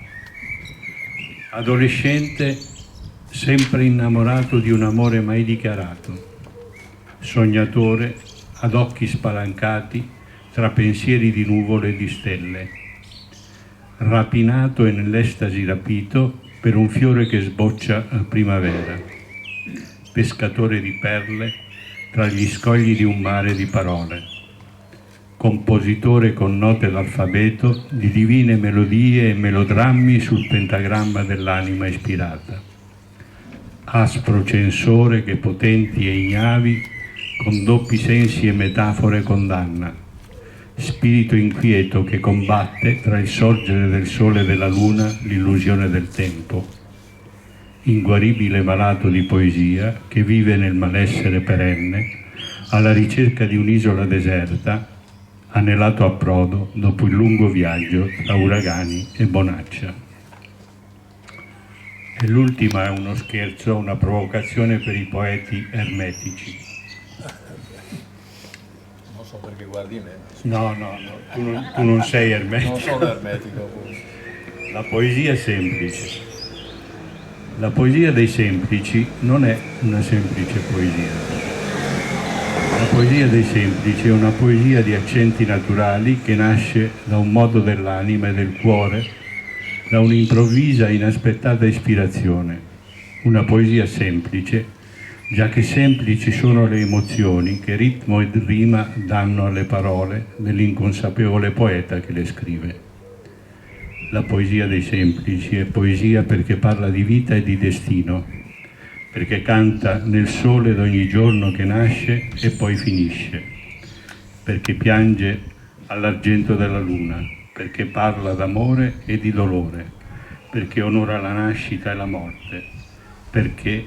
Adolescente, sempre innamorato di un amore mai dichiarato, sognatore ad occhi spalancati tra pensieri di nuvole e di stelle, rapinato e nell'estasi rapito per un fiore che sboccia a primavera, pescatore di perle tra gli scogli di un mare di parole, compositore con note d'alfabeto di divine melodie e melodrammi sul pentagramma dell'anima ispirata, aspro censore che potenti e ignavi con doppi sensi e metafore condanna, spirito inquieto che combatte tra il sorgere del sole e della luna l'illusione del tempo, inguaribile malato di poesia che vive nel malessere perenne alla ricerca di un'isola deserta, anelato approdo dopo il lungo viaggio tra uragani e bonaccia. E l'ultima è uno scherzo, una provocazione per i poeti ermetici. Non so perché guardi me. No, tu non sei ermetico. Non sono ermetico. La poesia semplice. La poesia dei semplici non è una semplice poesia. La poesia dei semplici è una poesia di accenti naturali che nasce da un modo dell'anima e del cuore, da un'improvvisa e inaspettata ispirazione. Una poesia semplice, già che semplici sono le emozioni che ritmo ed rima danno alle parole dell'inconsapevole poeta che le scrive. La poesia dei semplici è poesia perché parla di vita e di destino, perché canta nel sole d'ogni giorno che nasce e poi finisce, perché piange all'argento della luna, perché parla d'amore e di dolore, perché onora la nascita e la morte, perché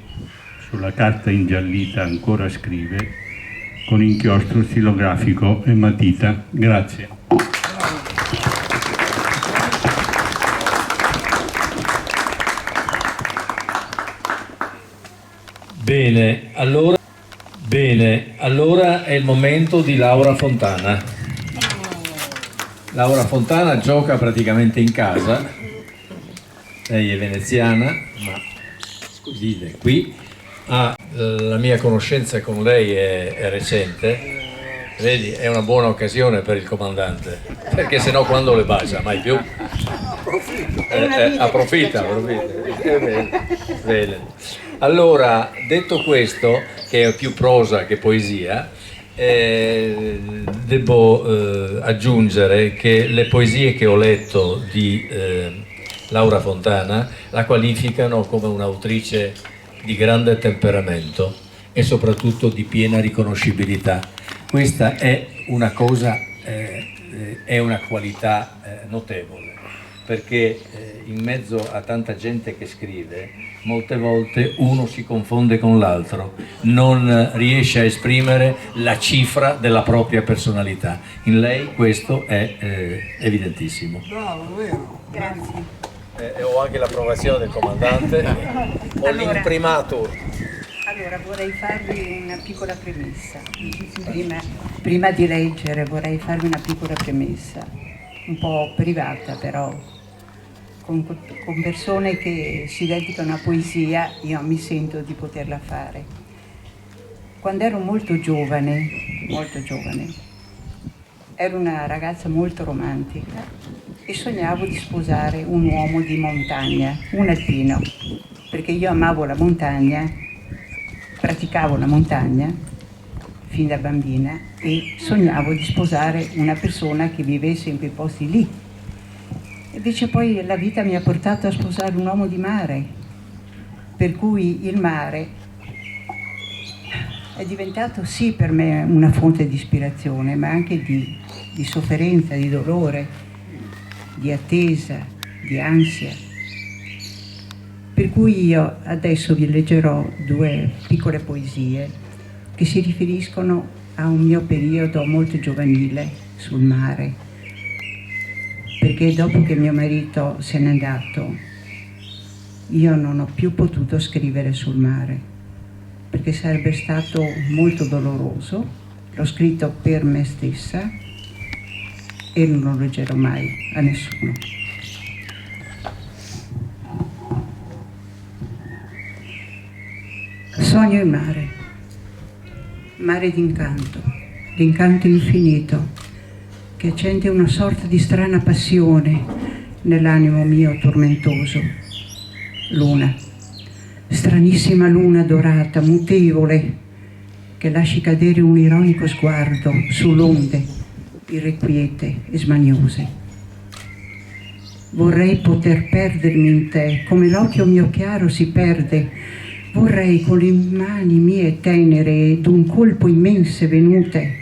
sulla carta ingiallita ancora scrive con inchiostro stilografico e matita. Grazie. Bene, allora è il momento di Laura Fontana. Laura Fontana gioca praticamente in casa, lei è veneziana, ma vive qui. La mia conoscenza con lei è recente, vedi, è una buona occasione per il comandante, perché sennò quando le bacia, mai più. Approfitta. Bene. Allora, detto questo, che è più prosa che poesia, devo aggiungere che le poesie che ho letto di Laura Fontana la qualificano come un'autrice di grande temperamento e soprattutto di piena riconoscibilità. Questa è una cosa, è una qualità notevole, perché in mezzo a tanta gente che scrive, molte volte uno si confonde con l'altro, non riesce a esprimere la cifra della propria personalità. In lei questo è evidentissimo. Bravo, vero. Grazie. Ho anche l'approvazione del comandante, ho l'imprimatur. Allora, vorrei farvi una piccola premessa. Prima di leggere vorrei farvi una piccola premessa, un po' privata però, con persone che si dedicano a poesia, io mi sento di poterla fare. Quando ero molto giovane, ero una ragazza molto romantica e sognavo di sposare un uomo di montagna, un alpino, perché io amavo la montagna, praticavo la montagna fin da bambina e sognavo di sposare una persona che vivesse in quei posti lì. Invece poi la vita mi ha portato a sposare un uomo di mare, per cui il mare è diventato sì per me una fonte di ispirazione, ma anche di sofferenza, di dolore, di attesa, di ansia. Per cui io adesso vi leggerò 2 piccole poesie che si riferiscono a un mio periodo molto giovanile sul mare, perché dopo che mio marito se n'è andato io non ho più potuto scrivere sul mare, perché sarebbe stato molto doloroso. L'ho scritto per me stessa e non lo leggerò mai a nessuno. Sogno il mare, mare d'incanto infinito, che accende una sorta di strana passione nell'animo mio tormentoso. Luna, stranissima luna dorata, mutevole, che lasci cadere un ironico sguardo sull'onde irrequiete e smaniose. Vorrei poter perdermi in te, come l'occhio mio chiaro si perde. Vorrei con le mani mie tenere d'un colpo immense venute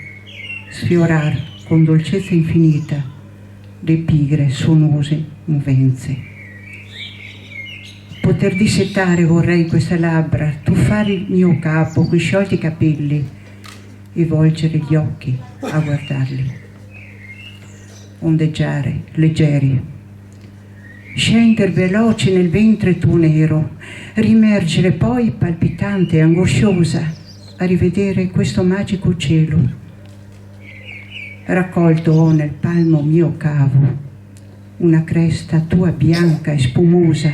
sfiorar con dolcezza infinita le pigre suonose movenze. Poter dissettare vorrei queste labbra, tuffare il mio capo coi sciolti capelli e volgere gli occhi a guardarli. Ondeggiare leggeri, scender veloce nel ventre tuo nero, rimergere poi palpitante e angosciosa a rivedere questo magico cielo. Raccolto ho nel palmo mio cavo una cresta tua bianca e spumosa,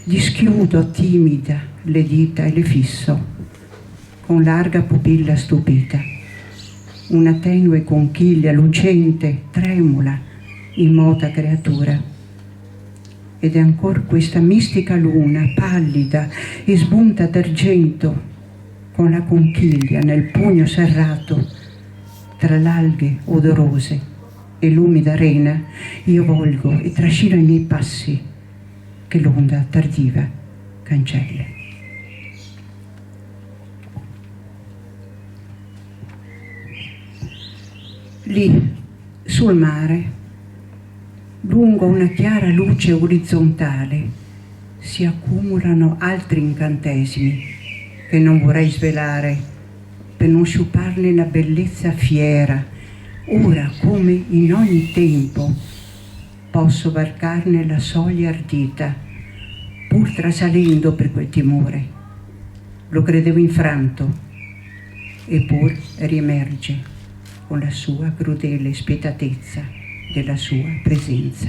gli schiudo timida le dita e le fisso con larga pupilla stupita. Una tenue conchiglia lucente tremula, immota creatura. Ed è ancor questa mistica luna, pallida e smunta d'argento, con la conchiglia nel pugno serrato, tra l'alghe odorose e l'umida arena, io volgo e trascino i miei passi, che l'onda tardiva cancella. Lì, sul mare, lungo una chiara luce orizzontale, si accumulano altri incantesimi che non vorrei svelare per non sciuparne la bellezza fiera. Ora, come in ogni tempo, posso varcarne la soglia ardita, pur trasalendo per quel timore. Lo credevo infranto, eppur riemerge con la sua crudele spietatezza della sua presenza.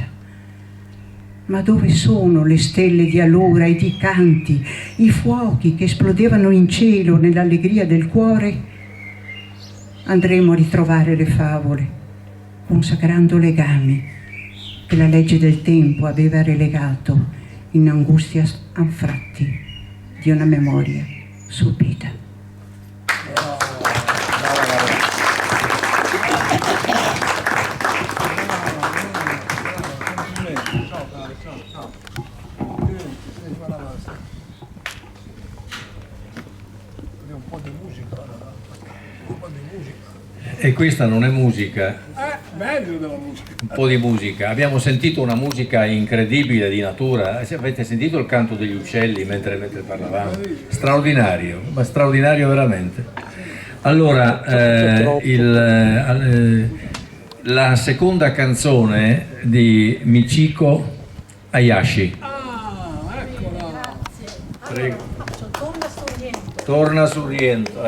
Ma dove sono le stelle di allora ed i canti, i fuochi che esplodevano in cielo nell'allegria del cuore? Andremo a ritrovare le favole, consacrando legami che la legge del tempo aveva relegato in angustia anfratti di una memoria subita. E questa non è musica, Meglio della musica. un po' di musica. Abbiamo sentito una musica incredibile di natura. Avete sentito il canto degli uccelli mentre parlavamo? Straordinario, ma straordinario veramente. Allora, la seconda canzone di Michiko Hayashi. Ah, eccola. Prego. Faccio Donna Sorriento. Torna sul rientro.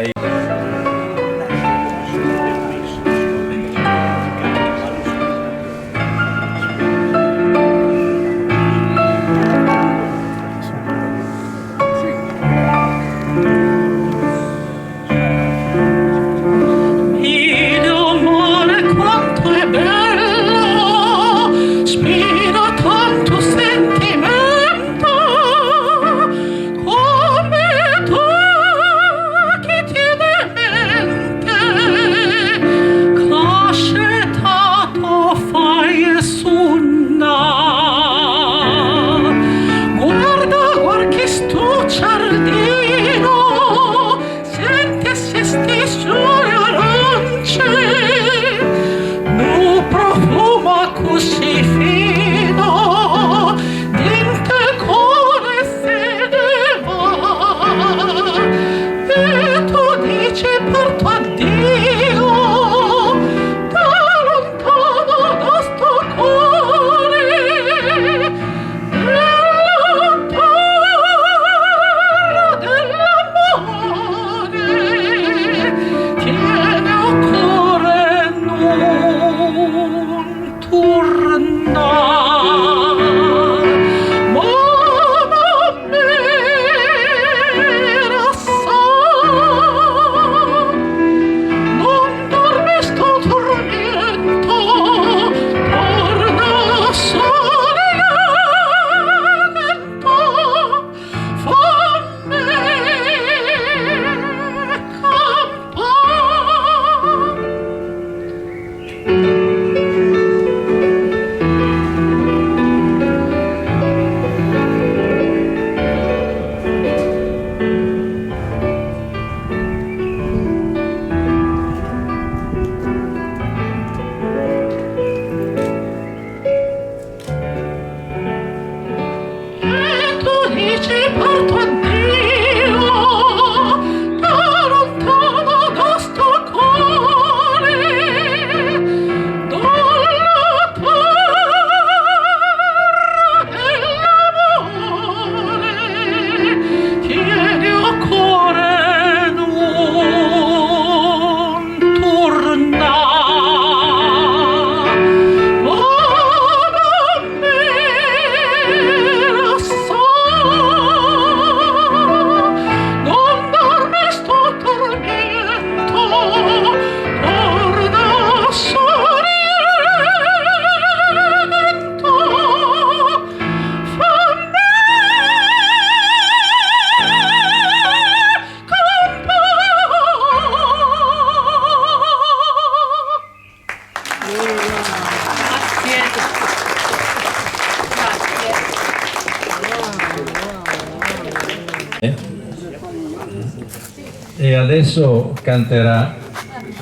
E adesso canterà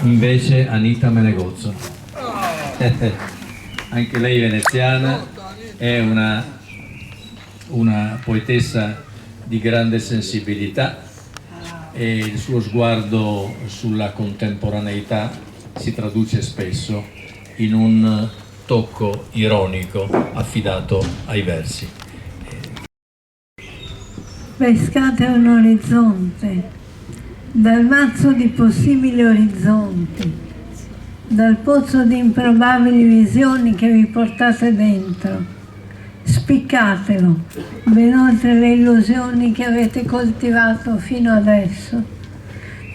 invece Anita Menegozzo. Anche lei veneziana, è una poetessa di grande sensibilità e il suo sguardo sulla contemporaneità si traduce spesso in un tocco ironico affidato ai versi. Pescate un orizzonte, dal mazzo di possibili orizzonti, dal pozzo di improbabili visioni che vi portate dentro. Spiccatelo, ben oltre le illusioni che avete coltivato fino adesso.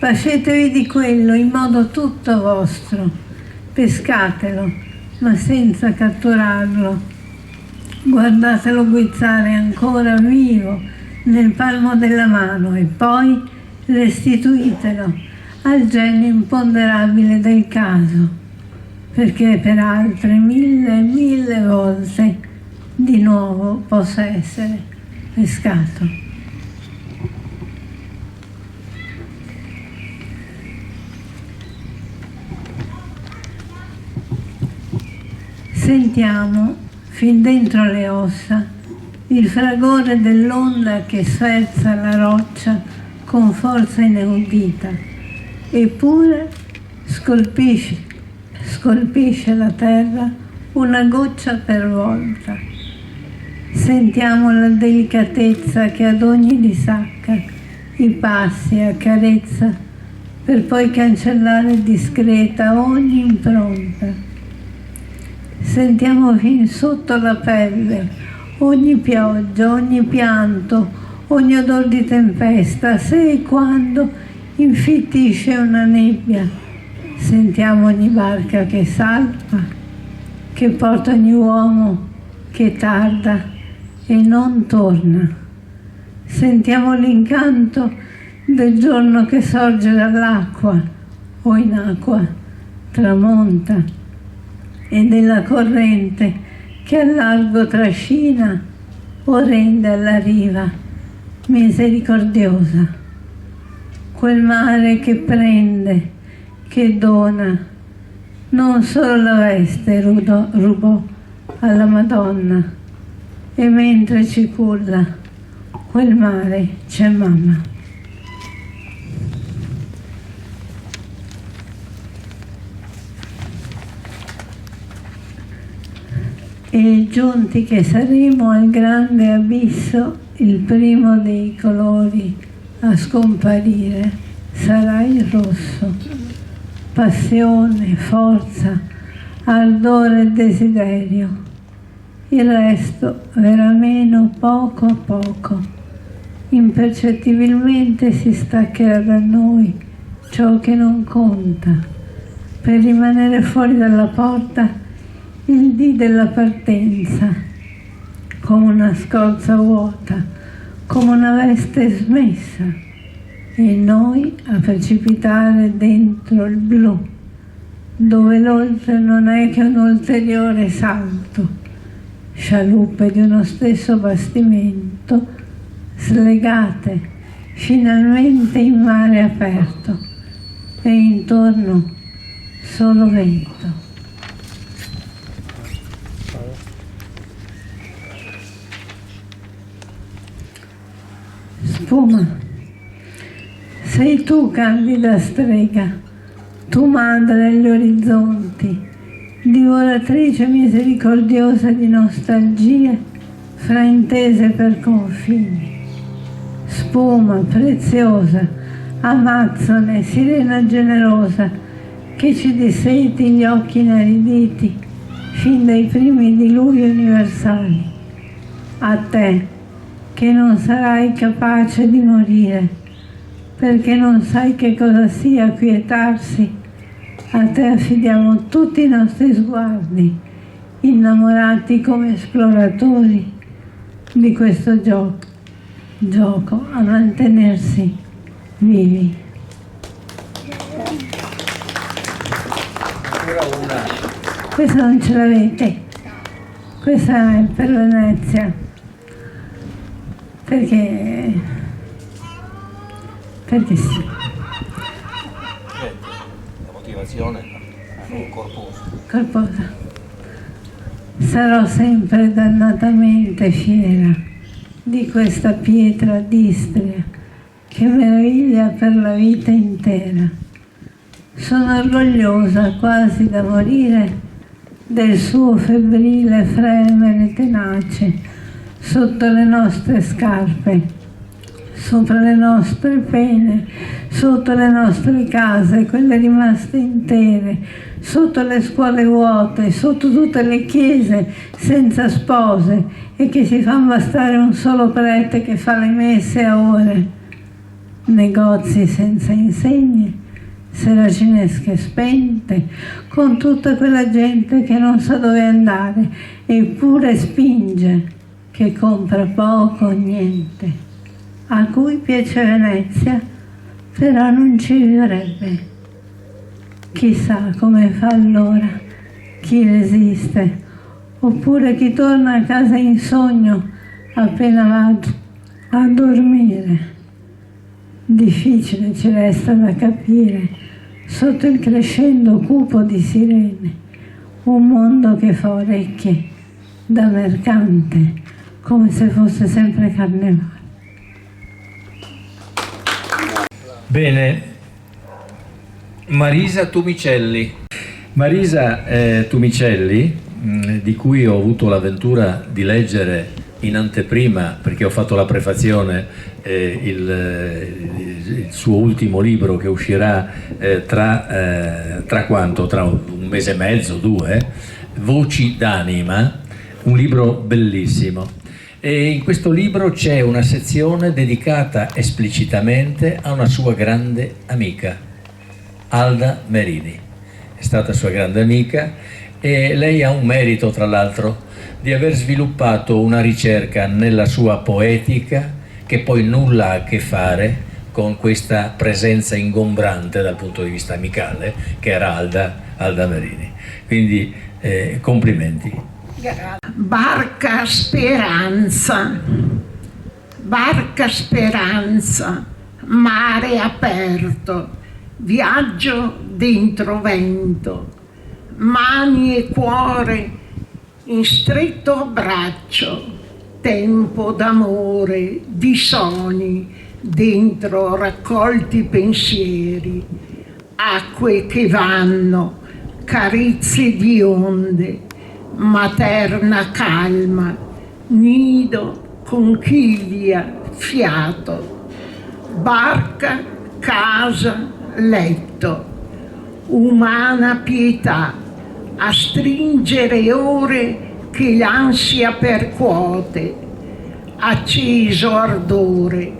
Pascetevi di quello in modo tutto vostro. Pescatelo, ma senza catturarlo. Guardatelo guizzare ancora vivo nel palmo della mano e poi restituitelo al genio imponderabile del caso, perché per altre mille volte di nuovo possa essere pescato. Sentiamo fin dentro le ossa il fragore dell'onda che sferza la roccia con forza inaudita, eppure scolpisce la terra una goccia per volta. Sentiamo la delicatezza che ad ogni risacca i passi, accarezza, per poi cancellare discreta ogni impronta. Sentiamo fin sotto la pelle ogni pioggia, ogni pianto, ogni odor di tempesta, se e quando infittisce una nebbia. Sentiamo ogni barca che salpa, che porta ogni uomo che tarda e non torna. Sentiamo l'incanto del giorno che sorge dall'acqua o in acqua tramonta e della corrente che al largo trascina o rende alla riva misericordiosa. Quel mare che prende, che dona, non solo la veste rubò alla Madonna, e mentre ci culla quel mare c'è mamma. E giunti che saremo al grande abisso, il primo dei colori a scomparire sarà il rosso. Passione, forza, ardore e desiderio. Il resto verrà meno poco a poco. Impercettibilmente si staccherà da noi ciò che non conta, per rimanere fuori dalla porta il dì della partenza, come una scorza vuota, come una veste smessa, e noi a precipitare dentro il blu, dove l'oltre non è che un ulteriore salto, scialuppe di uno stesso bastimento, slegate finalmente in mare aperto, e intorno solo vento. Spuma, sei tu candida strega, tu madre agli orizzonti, divoratrice misericordiosa di nostalgie fraintese per confini. Spuma preziosa, amazzone, sirena generosa, che ci disseti gli occhi inariditi fin dai primi diluvii universali. A te, che non sarai capace di morire, perché non sai che cosa sia quietarsi, a te affidiamo tutti i nostri sguardi, innamorati come esploratori di questo gioco a mantenersi vivi. Questa non ce l'avete, questa è per Venezia. Perché sì. La motivazione corposa. Sarò sempre dannatamente fiera di questa pietra d'Istria che meraviglia per la vita intera. Sono orgogliosa quasi da morire del suo febbrile fremere tenace sotto le nostre scarpe, sopra le nostre pene, sotto le nostre case, quelle rimaste intere, sotto le scuole vuote, sotto tutte le chiese senza spose e che si fanno bastare un solo prete che fa le messe a ore, negozi senza insegne, seracinesche spente, con tutta quella gente che non sa dove andare eppure spinge, che compra poco o niente, a cui piace Venezia, però non ci vivrebbe. Chissà come fa allora chi resiste, oppure chi torna a casa in sogno appena va a dormire. Difficile ci resta da capire, sotto il crescendo cupo di sirene, un mondo che fa orecchie da mercante, come se fosse sempre carnevale. Bene, Marisa Tumicelli. Marisa Tumicelli, di cui ho avuto l'avventura di leggere in anteprima, perché ho fatto la prefazione il suo ultimo libro che uscirà tra un mese e mezzo, 2, Voci d'anima, un libro bellissimo. E in questo libro c'è una sezione dedicata esplicitamente a una sua grande amica, Alda Merini. È stata sua grande amica e lei ha un merito, tra l'altro, di aver sviluppato una ricerca nella sua poetica che poi nulla ha a che fare con questa presenza ingombrante dal punto di vista amicale che era Alda Merini. Quindi complimenti. Barca speranza, mare aperto, viaggio dentro vento, mani e cuore in stretto abbraccio, tempo d'amore, di sogni, dentro raccolti pensieri, acque che vanno, carezze di onde, materna calma, nido, conchiglia, fiato, barca, casa, letto, umana pietà, a stringere ore che l'ansia percuote, acceso ardore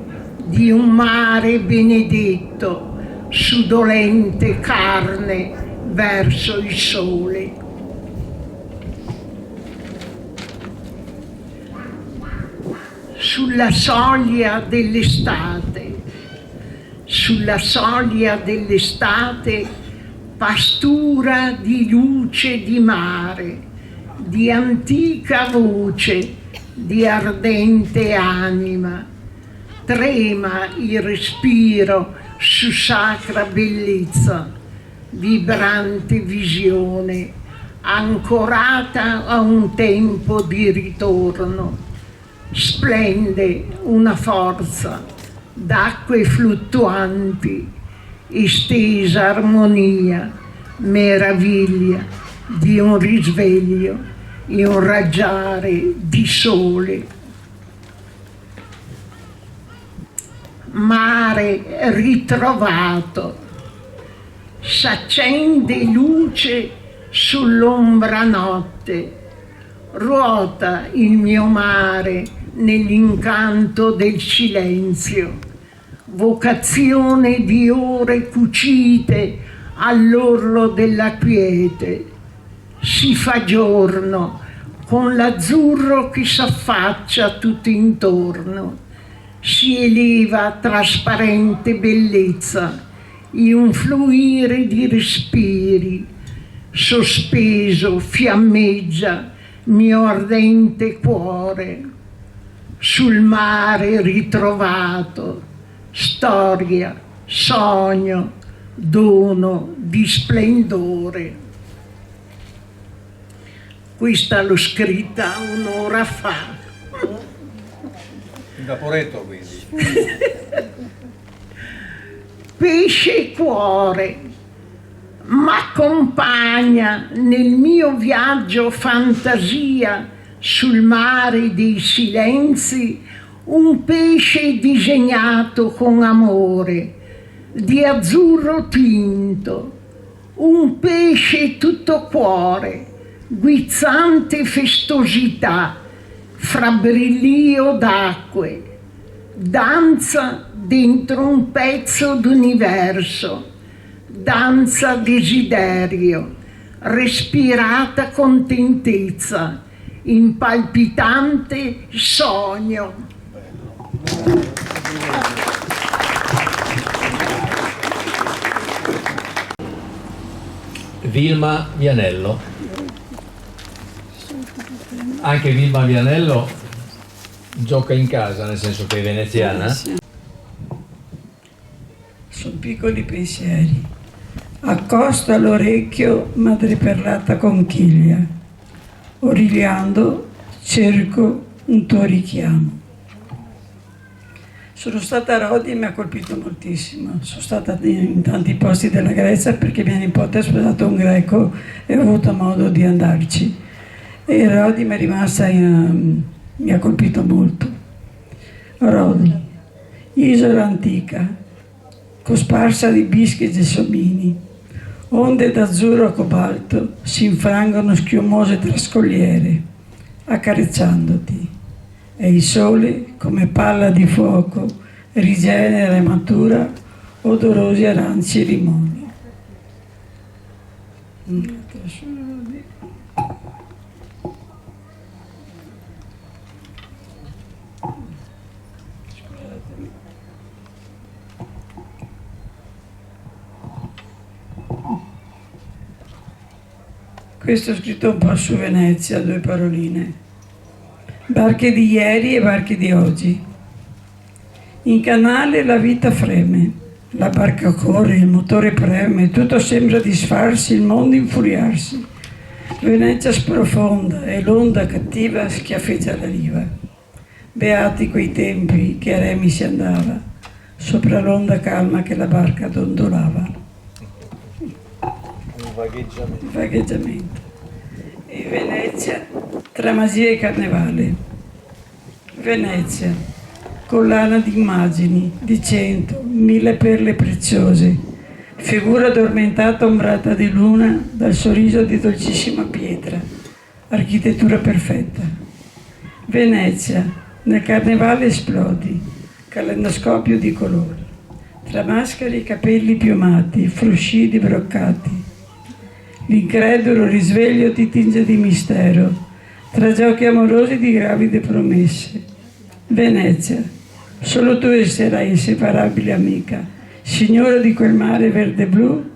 di un mare benedetto su dolente carne verso il sole. Sulla soglia dell'estate, pastura di luce di mare, di antica voce, di ardente anima, trema il respiro su sacra bellezza, vibrante visione, ancorata a un tempo di ritorno. Splende una forza d'acque fluttuanti, estesa armonia, meraviglia di un risveglio e un raggiare di sole. Mare ritrovato, s'accende luce sull'ombra notte, ruota il mio mare nell'incanto del silenzio, vocazione di ore cucite all'orlo della quiete. Si fa giorno con l'azzurro che s'affaccia tutto intorno, si eleva trasparente bellezza in un fluire di respiri, sospeso fiammeggia mio ardente cuore. Sul mare ritrovato, storia, sogno, dono di splendore. Questa l'ho scritta un'ora fa. Un vaporetto, quindi. Pesce cuore, m'accompagna nel mio viaggio fantasia sul mare dei silenzi, un pesce disegnato con amore, di azzurro tinto, un pesce tutto cuore, guizzante festosità, fra brillio d'acque, danza dentro un pezzo d'universo, danza desiderio, respirata contentezza, in palpitante sogno. Vilma Vianello. Anche Vilma Vianello gioca in casa, nel senso che è veneziana. Sono piccoli pensieri. Accosto all'orecchio madreperlata conchiglia. Origliando cerco un tuo richiamo. Sono stata a Rodi e mi ha colpito moltissimo. Sono stata in tanti posti della Grecia perché mia nipote ha sposato un greco e ho avuto modo di andarci. E Rodi mi è rimasta, mi ha colpito molto. Rodi, isola antica, cosparsa di bischi e gelsomini, onde d'azzurro cobalto si infrangono schiumose tra scogliere, accarezzandoti, e il sole, come palla di fuoco, rigenera e matura odorosi aranci e limoni. Questo ho scritto un po' su Venezia, 2 paroline. Barche di ieri e barche di oggi. In canale la vita freme, la barca corre, il motore preme, tutto sembra disfarsi, il mondo infuriarsi. Venezia sprofonda e l'onda cattiva schiaffeggia la riva. Beati quei tempi che a remi si andava, sopra l'onda calma che la barca dondolava. Vagheggiamento. E Venezia tra magia e carnevale. Venezia, collana di immagini, di 100, 1000 perle preziose, figura addormentata ombrata di luna dal sorriso di dolcissima pietra, architettura perfetta. Venezia, nel carnevale esplodi, calendoscopio di colori, tra maschere e capelli piumati, fruscidi broccati. L'incredulo risveglio ti tinge di mistero, tra giochi amorosi di gravide promesse. Venezia, solo tu sarai inseparabile amica, signora di quel mare verde-blu,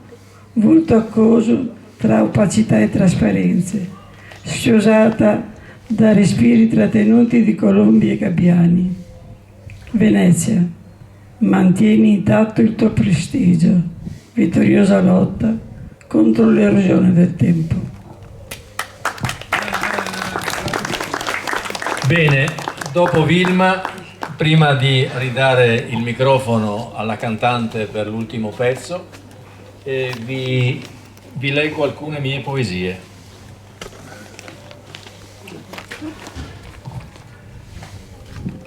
volto accoso tra opacità e trasparenze, schiosata da respiri trattenuti di colombi e gabbiani. Venezia, mantieni intatto il tuo prestigio, vittoriosa lotta contro l'erosione del tempo. Bene, dopo Vilma, prima di ridare il microfono alla cantante per l'ultimo pezzo, vi leggo alcune mie poesie.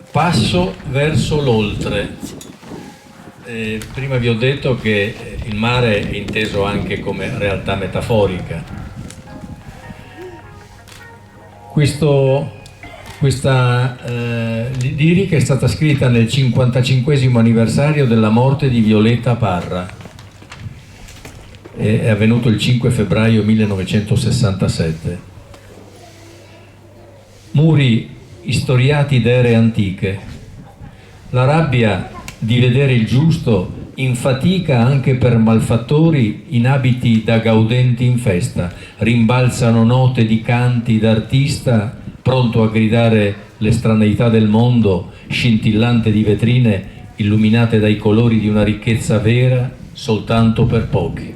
Passo verso l'oltre. Prima vi ho detto che il mare è inteso anche come realtà metaforica. Questa lirica è stata scritta nel 55° anniversario della morte di Violeta Parra. È avvenuto il 5 febbraio 1967. Muri istoriati d'ere antiche. La rabbia di vedere il giusto in fatica anche per malfattori in abiti da gaudenti in festa, rimbalzano note di canti d'artista pronto a gridare l'estraneità del mondo, scintillante di vetrine illuminate dai colori di una ricchezza vera soltanto per pochi.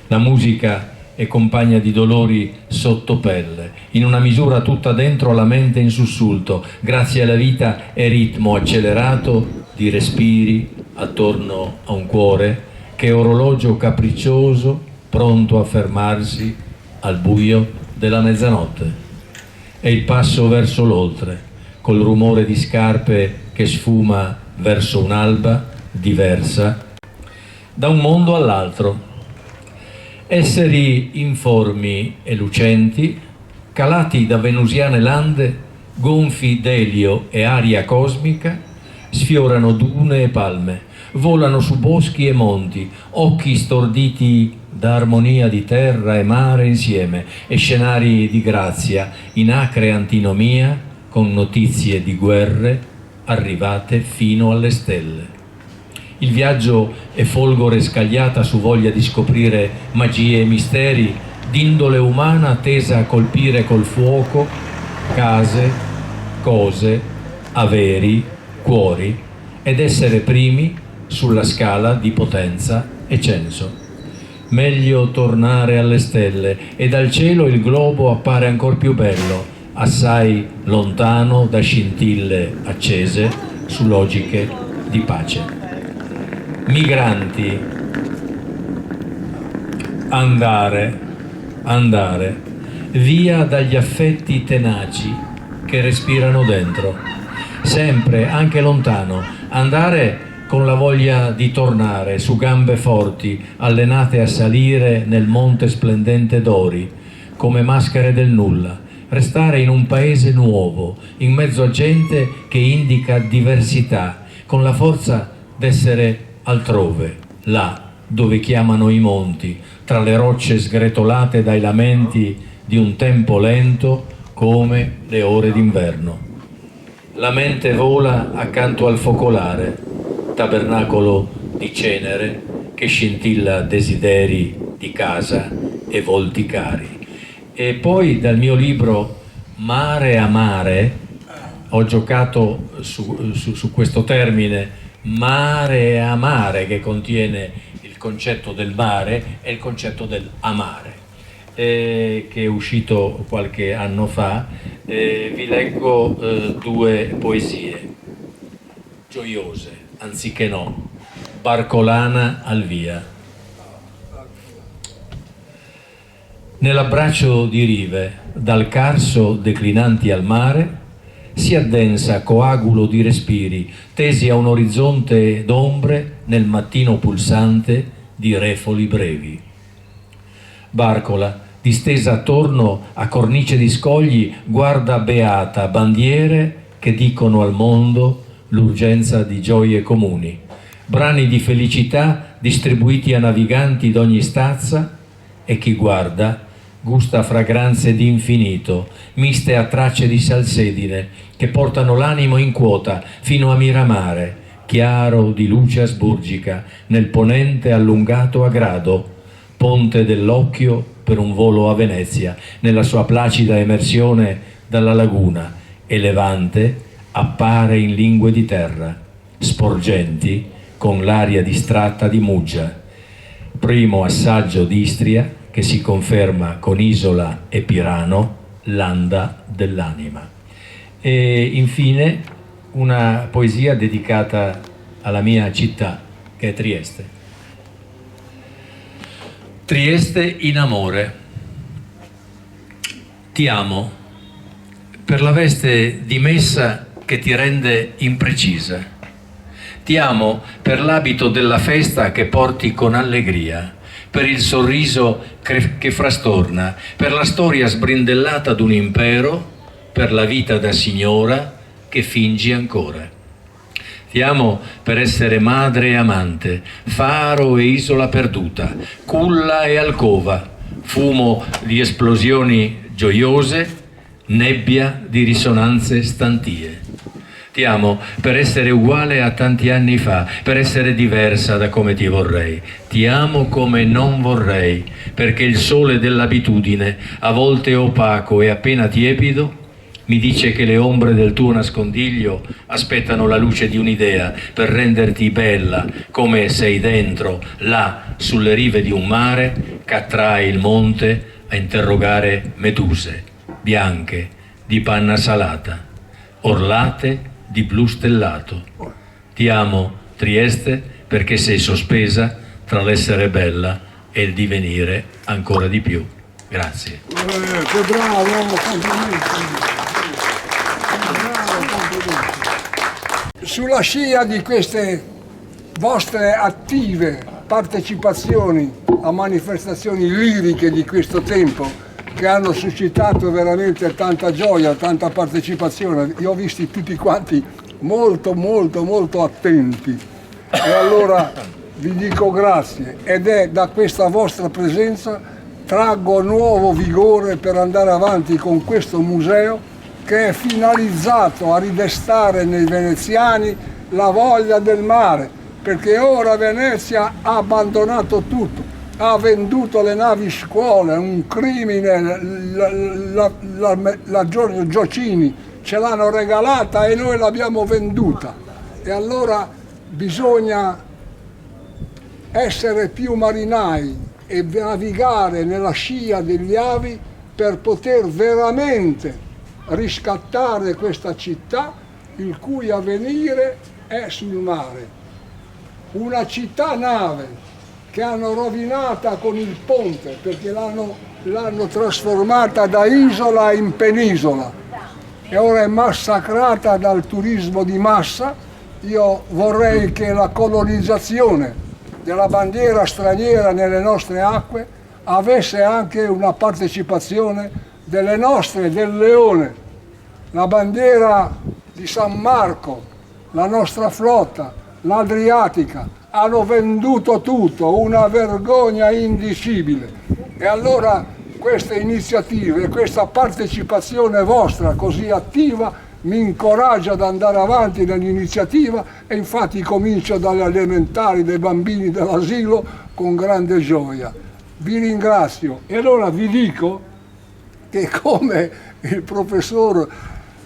La musica è compagna di dolori sotto pelle, in una misura tutta dentro la mente in sussulto, grazie alla vita è ritmo accelerato di respiri attorno a un cuore che è orologio capriccioso pronto a fermarsi al buio della mezzanotte. È il passo verso l'oltre, col rumore di scarpe che sfuma verso un'alba diversa da un mondo all'altro. Esseri informi e lucenti, calati da venusiane lande, gonfi d'elio e aria cosmica, sfiorano dune e palme, volano su boschi e monti, occhi storditi da armonia di terra e mare insieme, e scenari di grazia in acre antinomia con notizie di guerre arrivate fino alle stelle. Il viaggio è folgore scagliata su voglia di scoprire magie e misteri d'indole umana tesa a colpire col fuoco case, cose, averi, cuori ed essere primi sulla scala di potenza e censo. Meglio tornare alle stelle e dal cielo il globo appare ancor più bello, assai lontano da scintille accese su logiche di pace. Migranti, andare, via dagli affetti tenaci che respirano dentro. sempre, anche lontano, andare con la voglia di tornare su gambe forti, allenate a salire nel monte splendente d'ori, come maschere del nulla, restare in un paese nuovo, in mezzo a gente che indica diversità, con la forza d'essere altrove, là dove chiamano i monti, tra le rocce sgretolate dai lamenti di un tempo lento come le ore d'inverno. La mente vola accanto al focolare, tabernacolo di cenere che scintilla desideri di casa e volti cari. E poi dal mio libro Mare a mare ho giocato su questo termine mare a mare, che contiene il concetto del mare e il concetto dell'amare, che è uscito qualche anno fa. Vi leggo due poesie gioiose, anziché no, Barcolana al via. Nell'abbraccio di rive, dal Carso declinanti al mare, si addensa coagulo di respiri, tesi a un orizzonte d'ombre nel mattino pulsante di refoli brevi. Barcola, distesa attorno a cornice di scogli, guarda beata bandiere che dicono al mondo l'urgenza di gioie comuni, brani di felicità distribuiti a naviganti d'ogni stazza, e chi guarda gusta fragranze di infinito, miste a tracce di salsedine, che portano l'animo in quota fino a Miramare, chiaro di luce asburgica, nel ponente allungato a grado, ponte dell'occhio per un volo a Venezia, nella sua placida emersione dalla laguna, e Levante appare in lingue di terra, sporgenti con l'aria distratta di Muggia. Primo assaggio d'Istria che si conferma con Isola e Pirano, landa dell'anima. E infine una poesia dedicata alla mia città, che è Trieste. Trieste in amore. Ti amo per la veste dimessa che ti rende imprecisa. Ti amo per l'abito della festa che porti con allegria, per il sorriso che frastorna, per la storia sbrindellata d'un impero, per la vita da signora che fingi ancora. Ti amo per essere madre e amante, faro e isola perduta, culla e alcova, fumo di esplosioni gioiose, nebbia di risonanze stantie. Ti amo per essere uguale a tanti anni fa, per essere diversa da come ti vorrei. Ti amo come non vorrei, perché il sole dell'abitudine, a volte opaco e appena tiepido, mi dice che le ombre del tuo nascondiglio aspettano la luce di un'idea per renderti bella, come sei dentro, là, sulle rive di un mare che attrae il monte a interrogare meduse, bianche, di panna salata, orlate di blu stellato. Ti amo, Trieste, perché sei sospesa tra l'essere bella e il divenire ancora di più. Grazie. Che bravo, complimenti. Sulla scia di queste vostre attive partecipazioni a manifestazioni liriche di questo tempo, che hanno suscitato veramente tanta gioia, tanta partecipazione. Io ho visti tutti quanti molto, molto, molto attenti. E allora vi dico grazie. Ed è da questa vostra presenza traggo nuovo vigore per andare avanti con questo museo, che è finalizzato a ridestare nei veneziani la voglia del mare, perché ora Venezia ha abbandonato tutto. Ha venduto le navi scuole, un crimine, la Giorgio Giocini ce l'hanno regalata e noi l'abbiamo venduta. E allora bisogna essere più marinai e navigare nella scia degli avi per poter veramente riscattare questa città, il cui avvenire è sul mare. Una città nave che hanno rovinata con il ponte, perché l'hanno trasformata da isola in penisola. e ora è massacrata dal turismo di massa. Io vorrei che la colonizzazione della bandiera straniera nelle nostre acque avesse anche una partecipazione delle nostre, del Leone, la bandiera di San Marco, la nostra flotta, l'Adriatica, hanno venduto tutto, una vergogna indicibile. E allora queste iniziative, questa partecipazione vostra così attiva mi incoraggia ad andare avanti nell'iniziativa, e infatti comincio dalle elementari, dai bambini dell'asilo, con grande gioia. Vi ringrazio e allora vi dico che, come il professor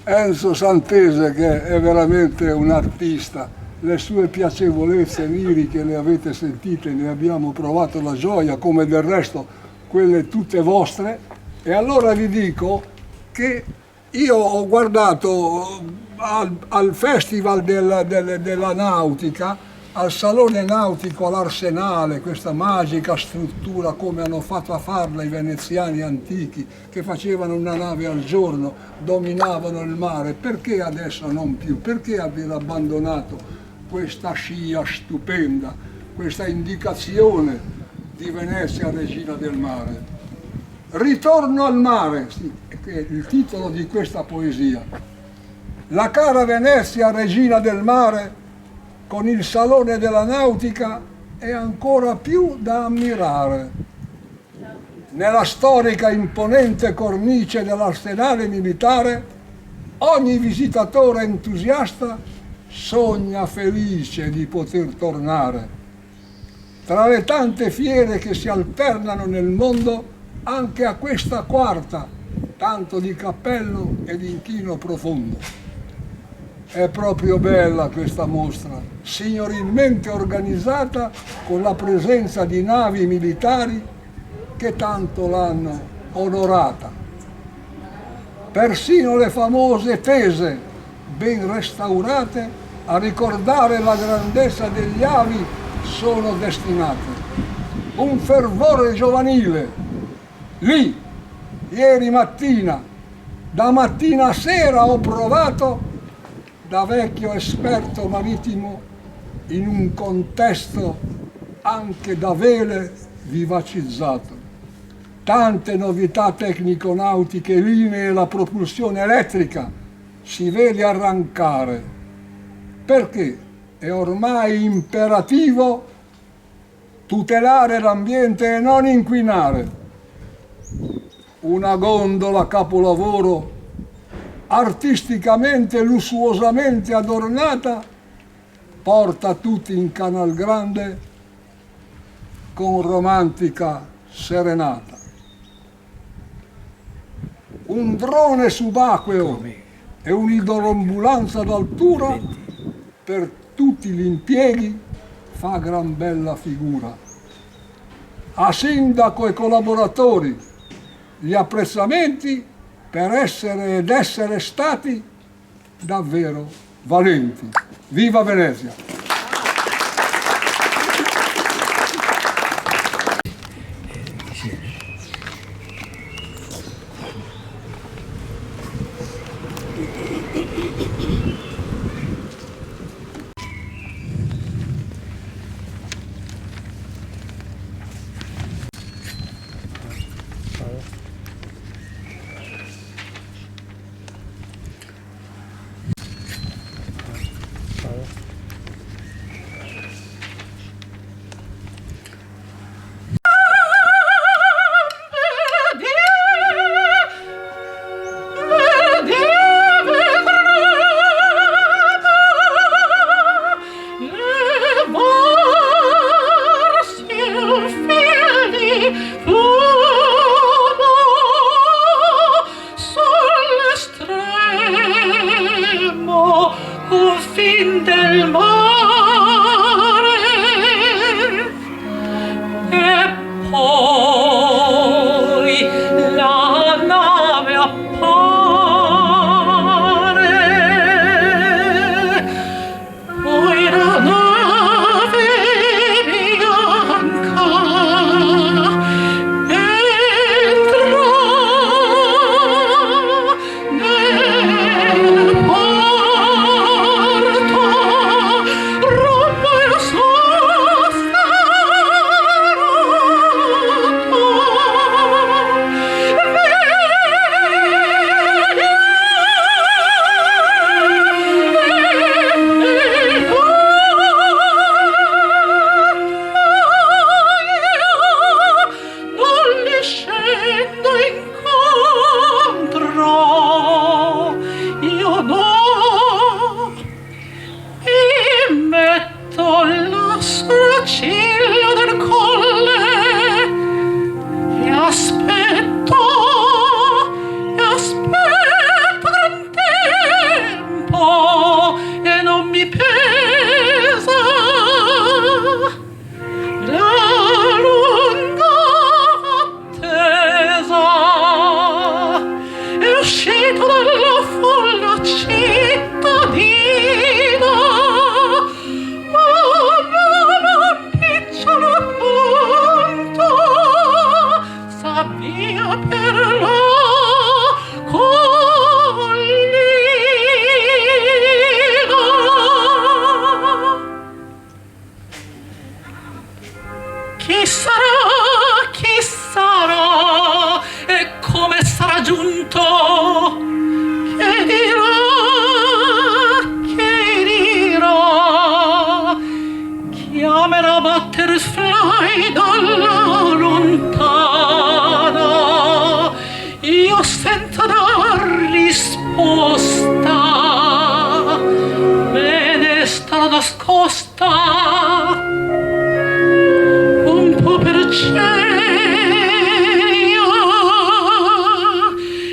Enzo Santese, che è veramente un artista, le sue piacevolezze liriche le avete sentite, ne abbiamo provato la gioia, come del resto quelle tutte vostre, e allora vi dico che io ho guardato al Festival della Nautica, al Salone Nautico all'Arsenale, questa magica struttura come hanno fatto a farla i veneziani antichi, che facevano una nave al giorno, dominavano il mare. Perché adesso non più? Perché aver abbandonato questa scia stupenda, questa indicazione di Venezia regina del mare? Ritorno al mare, che è il titolo di questa poesia. La cara Venezia regina del mare, con il Salone della Nautica, è ancora più da ammirare. Nella storica imponente cornice dell'arsenale militare, ogni visitatore entusiasta sogna felice di poter tornare. Tra le tante fiere che si alternano nel mondo, anche a questa quarta, tanto di cappello e di inchino profondo. È proprio bella questa mostra, signorilmente organizzata, con la presenza di navi militari che tanto l'hanno onorata. Persino le famose tese, ben restaurate, a ricordare la grandezza degli avi sono destinate. Un fervore giovanile. Lì, ieri mattina, da mattina a sera ho provato, da vecchio esperto marittimo, in un contesto anche da vele vivacizzato. Tante novità tecnico-nautiche, linee e la propulsione elettrica si vede arrancare. Perché è ormai imperativo tutelare l'ambiente e non inquinare. Una gondola capolavoro, artisticamente e lussuosamente adornata, porta tutti in Canal Grande con romantica serenata. Un drone subacqueo e un'idroambulanza d'altura, per tutti gli impieghi fa gran bella figura. A sindaco e collaboratori gli apprezzamenti per essere ed essere stati davvero valenti. Viva Venezia! nascosta un po' per cielo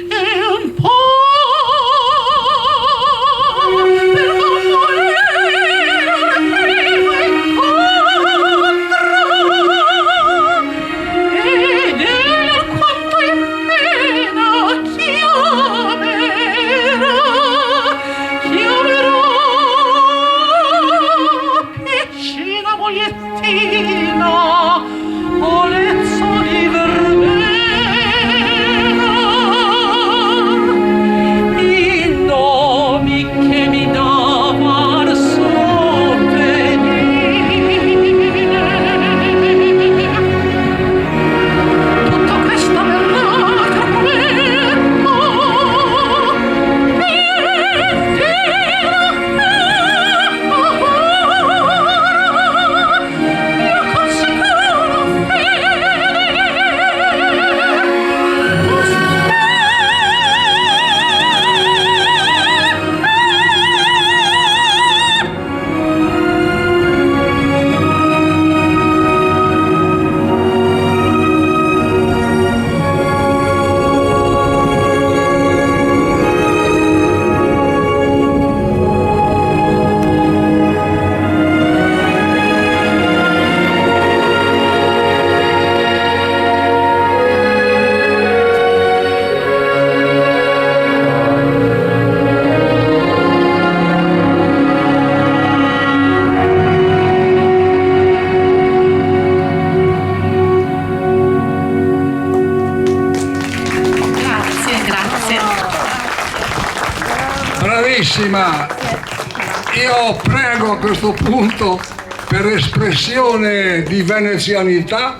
e un po' per Bravissima! Io prego a questo punto, per espressione di venezianità,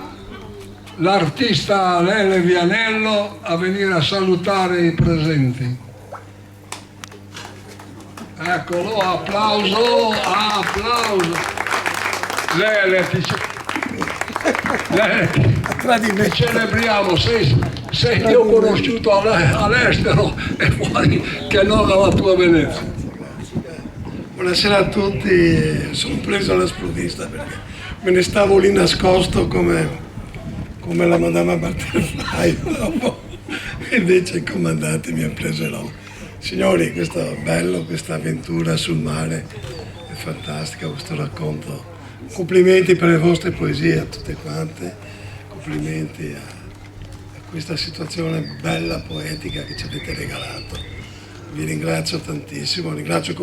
l'artista Lele Vianello a venire a salutare i presenti. Eccolo, applauso, applauso. Lele, ti celebriamo, sei ti ho conosciuto all'estero e fuori che non alla tua Venezia. Buonasera a tutti, sono preso alla sprudista perché me ne stavo lì nascosto come la Madama Butterfly dopo. Invece il comandante mi ha preso l'uomo. Signori, questo è bello, questa avventura sul mare è fantastica, questo racconto. Complimenti per le vostre poesie a tutte quante, complimenti a questa situazione bella, poetica che ci avete regalato. Vi ringrazio tantissimo, ringrazio il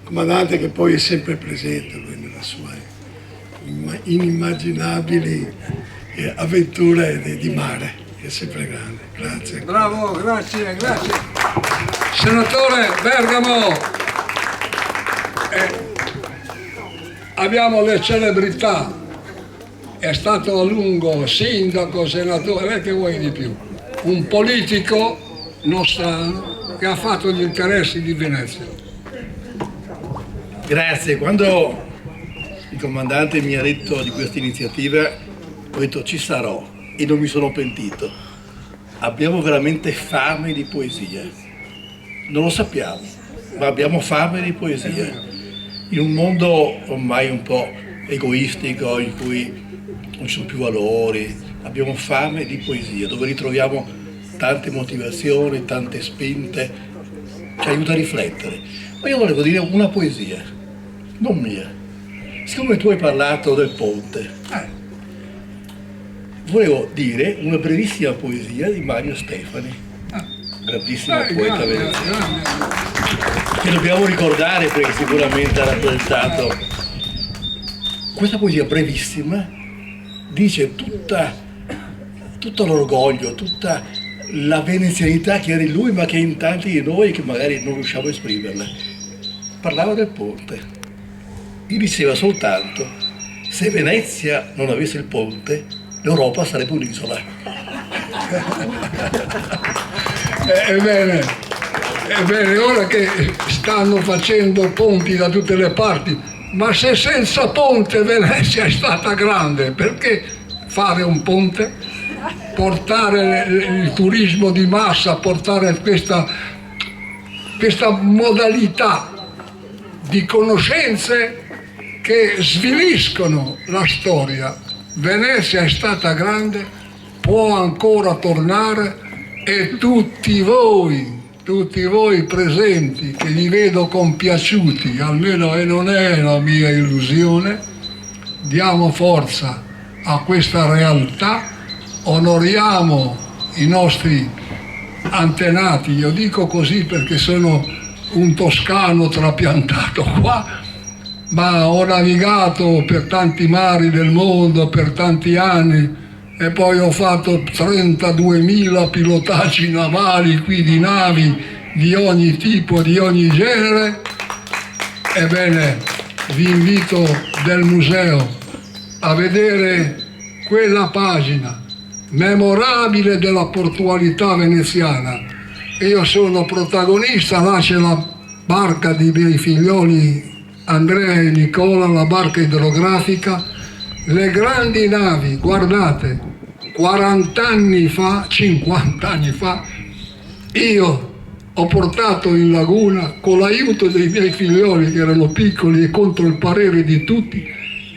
comandante che poi è sempre presente, lui nella sua inimmaginabili avventure di mare, che è sempre grande. Grazie. Bravo, grazie, grazie. Senatore Bergamo, abbiamo le celebrità. È stato a lungo sindaco, senatore, che vuoi di più? Un politico nostrano che ha fatto gli interessi di Venezia. Grazie, quando il comandante mi ha detto di questa iniziativa ho detto ci sarò e non mi sono pentito. Abbiamo veramente fame di poesia, non lo sappiamo, ma abbiamo fame di poesia. In un mondo ormai un po' egoistico in cui non ci sono più valori, abbiamo fame di poesia, dove ritroviamo tante motivazioni, tante spinte, ci aiuta a riflettere. Ma io volevo dire una poesia, non mia. Siccome tu hai parlato del ponte, volevo dire una brevissima poesia di Mario Stefani, grandissimo poeta veneziano, che dobbiamo ricordare perché sicuramente ha rappresentato. Questa poesia brevissima dice tutto l'orgoglio, tutta la venezianità che era in lui ma che è in tanti di noi che magari non riusciamo a esprimerla. Parlava del ponte e diceva soltanto: se Venezia non avesse il ponte, l'Europa sarebbe un'isola. Ebbene, ora che stanno facendo ponti da tutte le parti, ma se senza ponte Venezia è stata grande, perché fare un ponte? Portare il turismo di massa, portare questa modalità di conoscenze che sviliscono la storia. Venezia è stata grande, può ancora tornare, e tutti voi presenti, che vi vedo compiaciuti, almeno e non è la mia illusione, diamo forza a questa realtà, onoriamo i nostri antenati. Io dico così perché sono un toscano trapiantato qua, ma ho navigato per tanti mari del mondo per tanti anni e poi ho fatto 32.000 pilotaggi navali qui di navi di ogni tipo, di ogni genere. Ebbene, vi invito del museo a vedere quella pagina memorabile della portualità veneziana. Io sono protagonista, là c'è la barca di miei figlioli Andrea e Nicola, la barca idrografica, le grandi navi. Guardate, 40 anni fa, 50 anni fa, io ho portato in laguna, con l'aiuto dei miei figlioli che erano piccoli e contro il parere di tutti,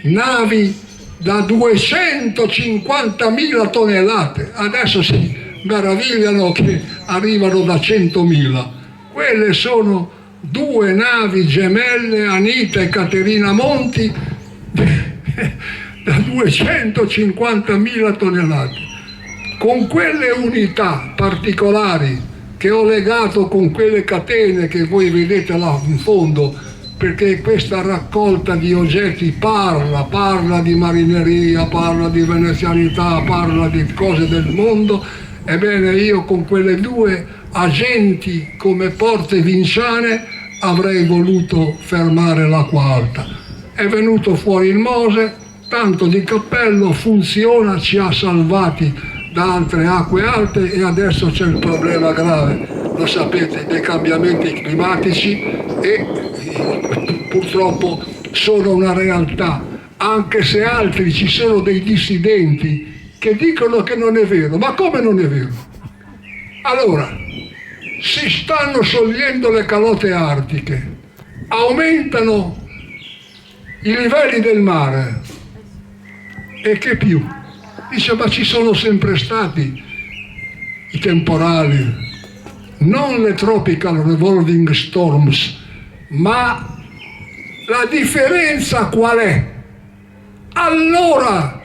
navi da 250.000 tonnellate. Adesso si meravigliano che arrivano da 100.000. Quelle sono 2 navi gemelle, Anita e Caterina Monti, da 250.000 tonnellate. Con quelle unità particolari che ho legato con quelle catene che voi vedete là in fondo, perché questa raccolta di oggetti parla di marineria, parla di venezianità, parla di cose del mondo. Ebbene, io con quelle 2 agenti come porte vinciane avrei voluto fermare l'acqua alta. È venuto fuori il Mose, tanto di cappello, funziona, ci ha salvati da altre acque alte, e adesso c'è il problema grave, lo sapete, dei cambiamenti climatici, e purtroppo sono una realtà, anche se altri, ci sono dei dissidenti che dicono che non è vero. Ma come non è vero? Allora, si stanno sciogliendo le calotte artiche, aumentano i livelli del mare, e che più? Dice, ma ci sono sempre stati i temporali, non le tropical revolving storms, ma la differenza qual è? Allora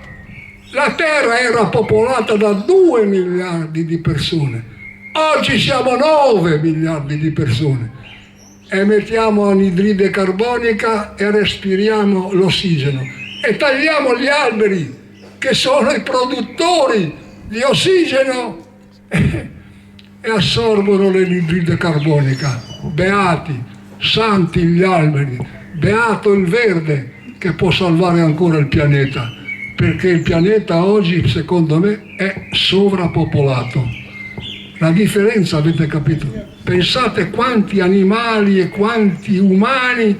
la Terra era popolata da 2 miliardi di persone, oggi siamo 9 miliardi di persone, emettiamo anidride carbonica e respiriamo l'ossigeno, e tagliamo gli alberi che sono i produttori di ossigeno e assorbono l'anidride carbonica. Beati, santi gli alberi, beato il verde che può salvare ancora il pianeta, perché il pianeta oggi, secondo me, è sovrappopolato. La differenza, avete capito? Pensate quanti animali e quanti umani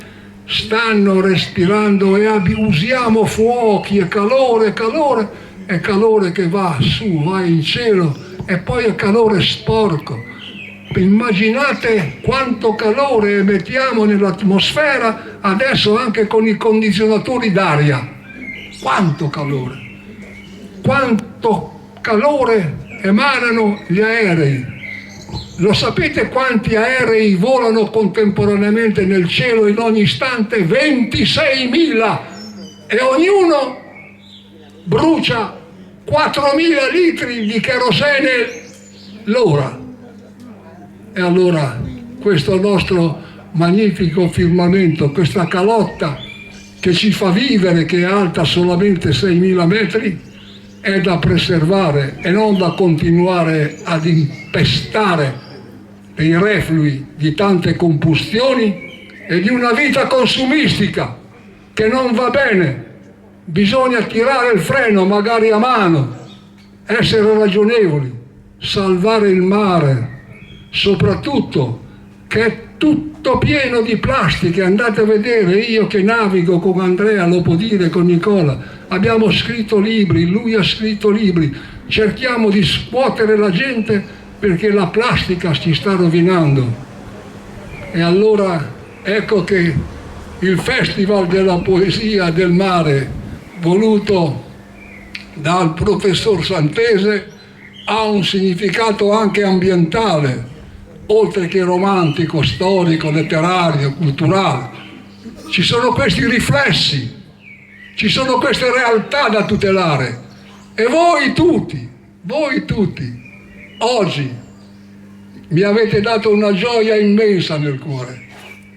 stanno respirando, e usiamo fuochi e calore, è calore che va su, va in cielo, e poi è calore sporco. Immaginate quanto calore emettiamo nell'atmosfera adesso anche con i condizionatori d'aria. Quanto calore emanano gli aerei. Lo sapete quanti aerei volano contemporaneamente nel cielo in ogni istante? 26.000, e ognuno brucia 4.000 litri di kerosene l'ora. E allora questo nostro magnifico firmamento, questa calotta che ci fa vivere, che è alta solamente 6.000 metri, è da preservare e non da continuare ad impestare i reflui di tante combustioni e di una vita consumistica che non va bene. Bisogna tirare il freno, magari a mano, essere ragionevoli, salvare il mare, soprattutto che è tutto pieno di plastiche. Andate a vedere, io che navigo con Andrea, lo può dire, con Nicola, abbiamo scritto libri, lui ha scritto libri, cerchiamo di scuotere la gente perché la plastica ci sta rovinando. E allora ecco che il Festival della Poesia del Mare voluto dal professor Santese ha un significato anche ambientale, oltre che romantico, storico, letterario, culturale. Ci sono questi riflessi, ci sono queste realtà da tutelare e voi tutti, oggi mi avete dato una gioia immensa nel cuore,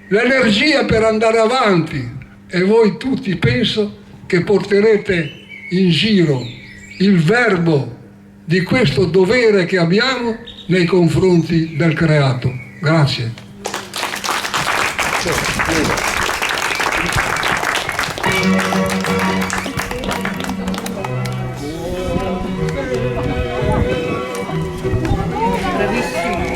l'energia per andare avanti e voi tutti penso che porterete in giro il verbo di questo dovere che abbiamo nei confronti del creato. Grazie. Bravissimo.